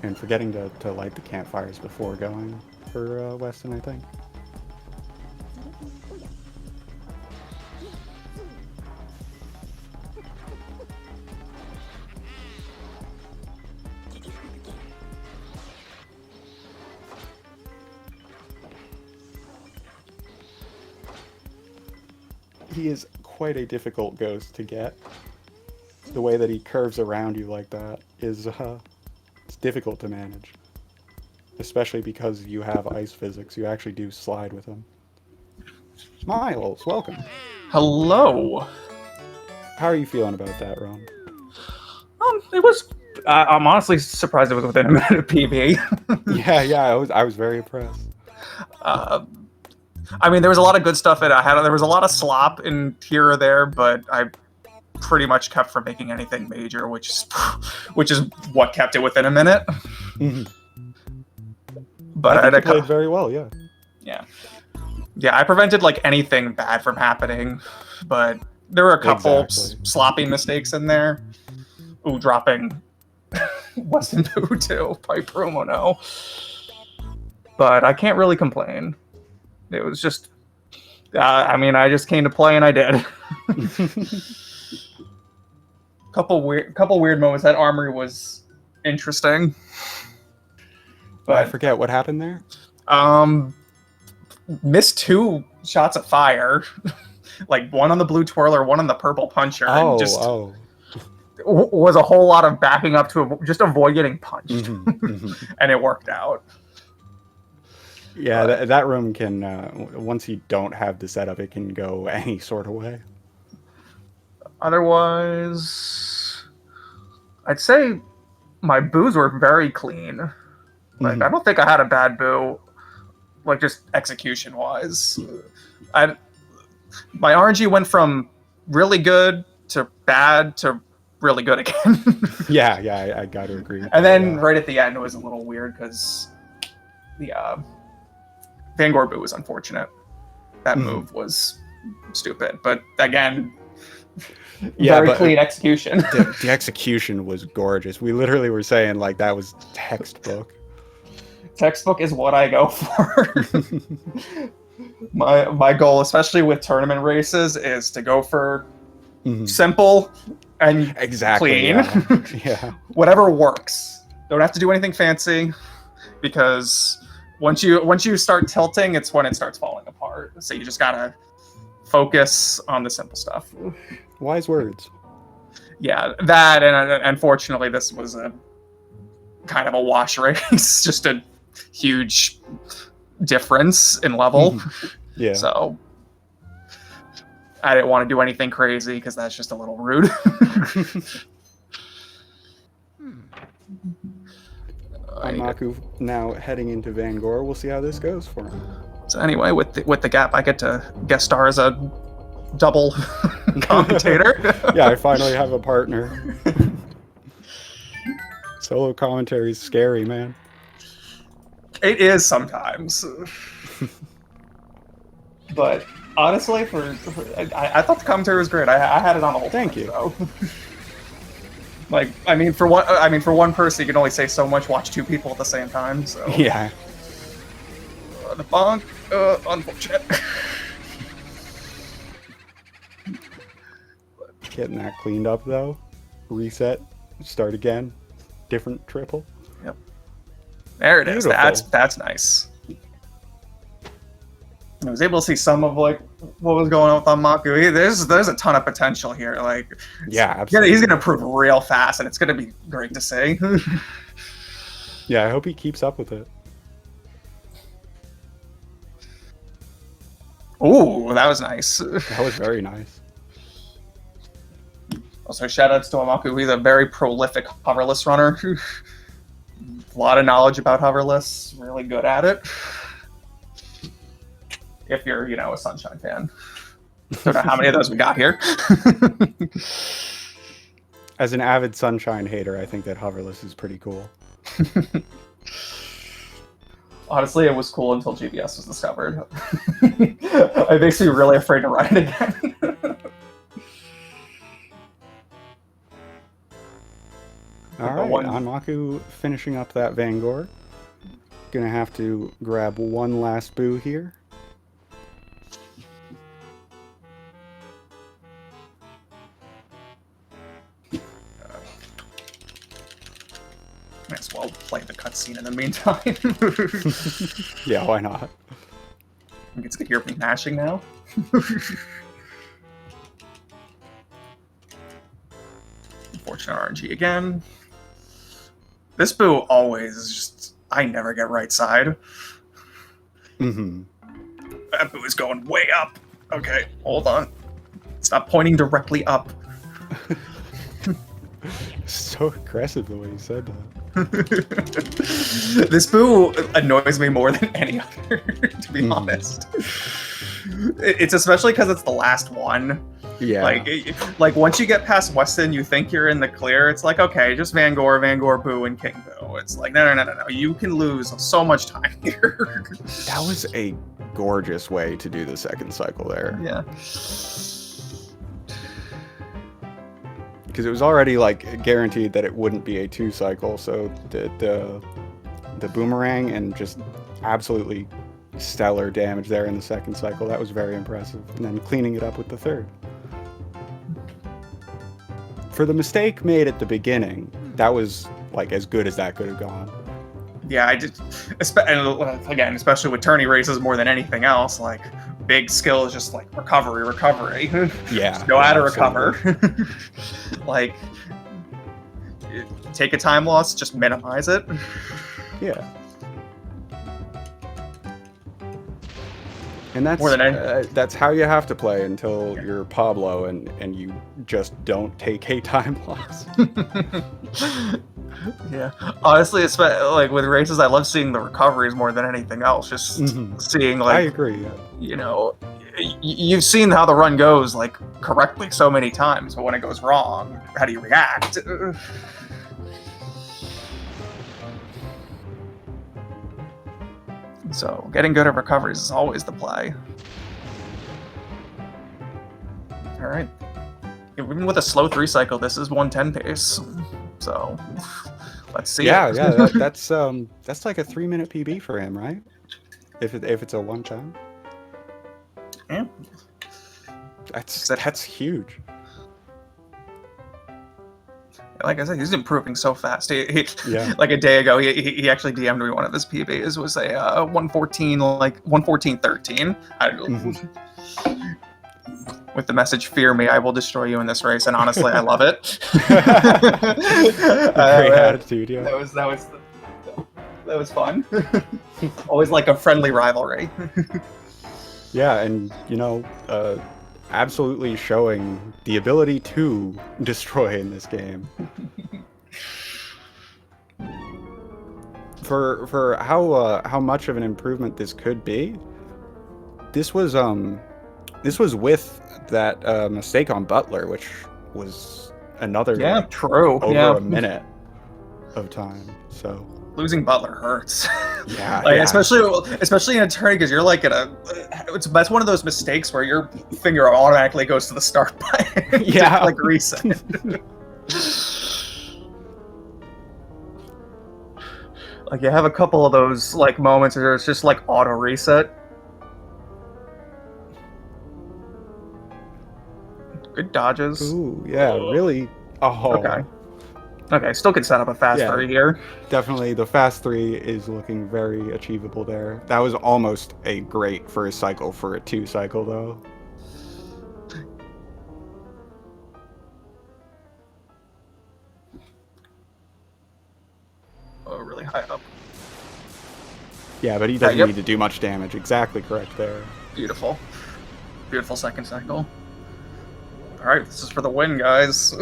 A: And forgetting to light the campfires before going for Weston, I think. He is quite a difficult ghost to get. The way that he curves around you like that is it's difficult to manage. Especially because you have ice physics. You actually do slide with him. Miles, welcome.
C: Hello.
A: How are you feeling about that, Ron?
C: It was. I'm honestly surprised it was within a minute of PB.
A: yeah, I was very impressed.
C: I mean, there was a lot of good stuff that I had. There was a lot of slop in here or there, but I pretty much kept from making anything major, which is what kept it within a minute.
A: Mm-hmm.
C: But
A: I think you played very well, yeah.
C: Yeah. I prevented like anything bad from happening, but there were a couple sloppy mistakes in there. Ooh, dropping Weston Boo too, Pipe Room, oh no. But I can't really complain. It was just, I mean, I just came to play and I did. couple weird moments. That armory was interesting. But
A: I forget what happened there.
C: Missed 2 shots of fire, like one on the blue twirler, one on the purple puncher. And just was a whole lot of backing up to just avoid getting punched, and it worked out.
A: Yeah, that room can, once you don't have the setup, it can go any sort of way.
C: Otherwise, I'd say my boos were very clean. Like, I don't think I had a bad boo, like, just execution-wise. My RNG went from really good to bad to really good again.
A: yeah, I gotta agree.
C: And then right at the end, it was a little weird, because the Vanguard boo was unfortunate. That move was stupid, but again, very clean execution.
A: The execution was gorgeous. We literally were saying like that was textbook.
C: Textbook is what I go for. My goal, especially with tournament races, is to go for simple and clean.
A: Yeah.
C: Whatever works. Don't have to do anything fancy, because once you start tilting, it's when it starts falling apart. So you just gotta focus on the simple stuff.
A: Wise words.
C: Yeah, that, and unfortunately, this was a kind of a wash race. Just a huge difference in level.
A: Yeah.
C: So I didn't want to do anything crazy, because that's just a little rude.
A: Anmaku now heading into Vanguard. We'll see how this goes for him.
C: So anyway, with the gap, I get to guest star as a double commentator.
A: Yeah, I finally have a partner. Solo commentary is scary, man.
C: It is sometimes. But honestly, I thought the commentary was great. I had it on the whole time.
A: Thank you.
C: So. Like, I mean, for one person, you can only say so much. Watch 2 people at the same time. So
A: yeah.
C: The bonk, unfortunate.
A: Getting that cleaned up though. Reset. Start again. Different triple.
C: Yep. There it is.
A: Beautiful.
C: That's nice. I was able to see some of like what was going on with Anmaku. There's a ton of potential here. Like,
A: Yeah, absolutely.
C: he's gonna improve real fast, and it's gonna be great to see.
A: Yeah, I hope he keeps up with it.
C: Ooh, that was nice.
A: That was very nice.
C: Also, shoutouts to Anmaku. He's a very prolific hoverless runner. A lot of knowledge about hoverless. Really good at it. If you're, a Sunshine fan. Don't know how many of those we got here.
A: As an avid Sunshine hater, I think that hoverless is pretty cool.
C: Honestly, it was cool until GBS was discovered. It makes me really afraid to ride it again.
A: Alright, Anmaku finishing up that Vanguard. Gonna have to grab one last boo here.
C: Might as well play the cutscene in the meantime.
A: Yeah, why not?
C: You get to hear me mashing now. Unfortunate RNG again. This boo always is just... I never get right side.
A: Mm-hmm.
C: That boo is going way up. Okay, hold on. Stop pointing directly up.
A: So aggressive the way you said that.
C: This boo annoys me more than any other, to be honest. It's especially because it's the last one.
A: Yeah.
C: Like once you get past Weston, you think you're in the clear. It's like, okay, just Vangor, Boo, and King Boo. It's like, no. You can lose so much time here.
A: That was a gorgeous way to do the second cycle there.
C: Yeah.
A: Because it was already like guaranteed that it wouldn't be a 2 cycle, so the boomerang and just absolutely stellar damage there in the second cycle. That was very impressive. And then cleaning it up with the third. For the mistake made at the beginning, that was like as good as that could have gone.
C: Yeah, I did. And again, especially with tourney races more than anything else, like big skill is just like recovery.
A: Yeah.
C: Just go out and recover. Like, take a time loss, just minimize it.
A: Yeah. And that's
C: More than
A: that's how you have to play until you're Pablo and you just don't take a time loss.
C: Yeah, honestly, it's like with races, I love seeing the recoveries more than anything else. Just seeing, like,
A: I agree. Yeah.
C: You've seen how the run goes like correctly so many times, but when it goes wrong, how do you react? So getting good at recoveries is always the play. All right. Even with a slow 3 cycle, this is 110 pace. So let's see.
A: Yeah. That's like a 3-minute PB for him, right? If it's a 1-time.
C: Yeah.
A: That's huge.
C: Like I said, he's improving so fast. He
A: Yeah.
C: Like a day ago, he actually DM'd me one of his PBs. Was a 114, like 114.13. With the message, "Fear me, I will destroy you in this race." And honestly, I love it.
A: Great attitude, yeah.
C: That was fun. Always like a friendly rivalry.
A: Yeah, and absolutely showing the ability to destroy in this game. For how much of an improvement this could be, this was with that mistake on Butler, which was another over a minute of time. So
C: losing Butler hurts.
A: Yeah,
C: especially in a tourney, because you're like that's one of those mistakes where your finger automatically goes to the start button.
A: Yeah,
C: like reset. Like you have a couple of those like moments where it's just like auto reset. Good dodges.
A: Ooh, yeah, really. Oh,
C: okay. Okay, still could set up a fast
A: Yeah.
C: 3 here.
A: Definitely, the fast 3 is looking very achievable there. That was almost a great first cycle for a 2 cycle, though.
C: Oh, really high up.
A: Yeah, but he doesn't
C: yep.
A: need to do much damage. Exactly correct there.
C: Beautiful. Beautiful second cycle. Alright, this is for the win, guys.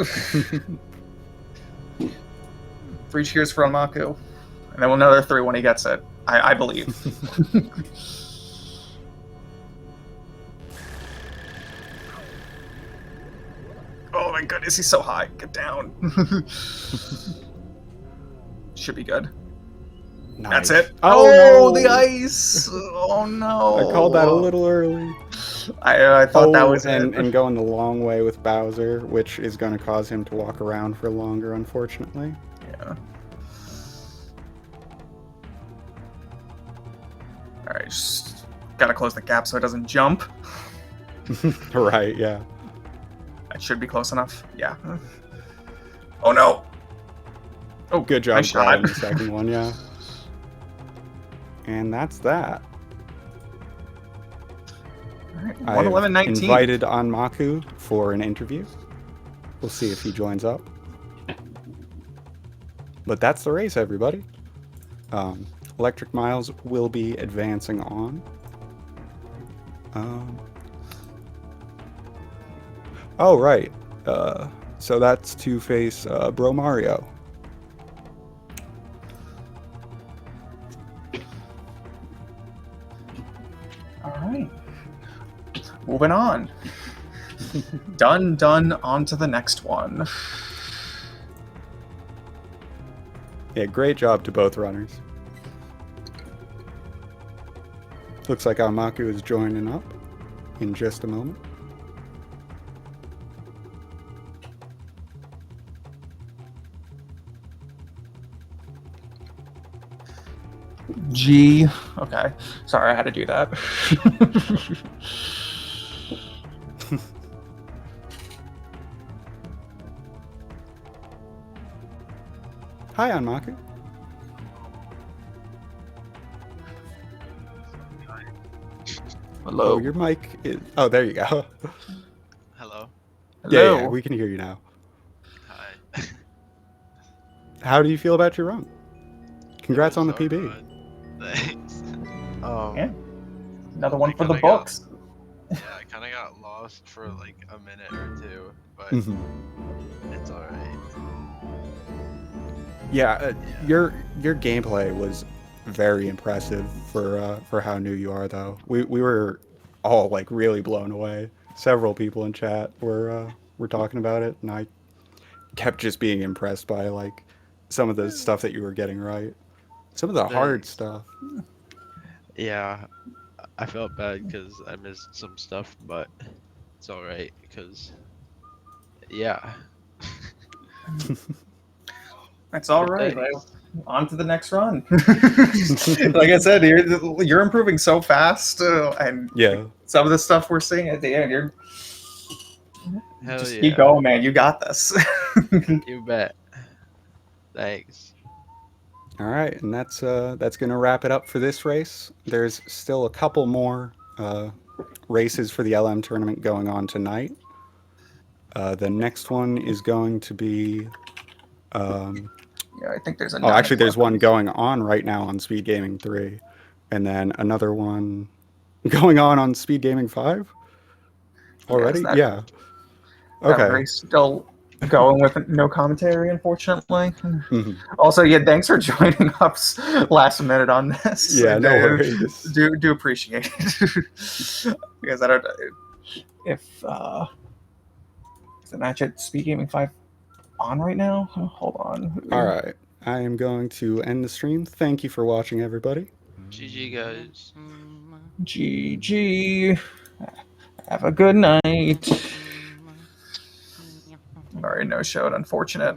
C: 3 cheers for Anmaku. And then another 3 when he gets it. I believe. Oh my goodness, he's so high. Get down. Should be good.
A: Nice.
C: That's it.
A: Oh, no.
C: The ice! Oh no.
A: I called that a little early.
C: I thought that was
A: and,
C: it.
A: and going the long way with Bowser, which is going to cause him to walk around for longer, unfortunately.
C: Yeah. Alright, just gotta close the gap so it doesn't jump.
A: Right, yeah.
C: That should be close enough. Yeah. Oh no! Oh,
A: Good job
C: nice
A: grabbing
C: shot.
A: the second one, yeah. And that's that.
C: Alright,
A: I've
C: 111.19.
A: invited Anmaku for an interview. We'll see if he joins up. But that's the race, everybody. ElectricMiles will be advancing on. Oh, right. So that's to face Bro Mario.
C: Alright. Moving on. Done, on to the next one.
A: Yeah, great job to both runners. Looks like Anmaku is joining up in just a moment.
C: G. Okay. Sorry, I had to do that.
A: Hi, Anmaku.
C: Hello.
A: Oh, your mic is... Oh, there you go.
D: Hello.
A: Yeah, we can hear you now.
D: Hi.
A: How do you feel about your run? Congrats on the
D: So
A: PB.
D: good. Thanks.
C: Yeah. Another one
D: I
C: for the
D: kinda got-
C: books.
D: Yeah, I kind of got lost for like a minute or two, but
A: Mhm.
D: it's alright.
A: Yeah, your gameplay was very impressive for how new you are, though. We were all like really blown away. Several people in chat were talking about it, and I kept just being impressed by like some of the stuff that you were getting right. Some of the hard
D: Thanks.
A: stuff.
D: Yeah, I felt bad because I missed some stuff, but it's alright because, yeah.
C: That's all right.
D: Thanks.
C: On to the next run. Like I said, you're improving so fast, and
A: Yeah.
C: some of the stuff we're seeing at the end, you're
D: Hell
C: just
D: yeah.
C: keep going, man. You got this.
D: You bet. Thanks.
A: All right, and that's gonna wrap it up for this race. There's still a couple more races for the LM tournament going on tonight. The next one is going to be.
C: Yeah, I think there's a.
A: Oh, actually, there's one going on right now on SpeedGaming 3, and then another one going on SpeedGaming 5. Already?
C: That-
A: Yeah.
C: That
A: Okay.
C: race still going with no commentary, unfortunately.
A: Mhm.
C: Also, yeah, thanks for joining us last minute on this.
A: Yeah, no worries.
C: Do appreciate it. Because I don't if is the match at Speed Gaming 5 on right now? Hold on.
A: All right. I am going to end the stream. Thank you for watching, everybody.
D: GG, guys.
C: GG. Have a good night. Sorry, no showed. Unfortunate.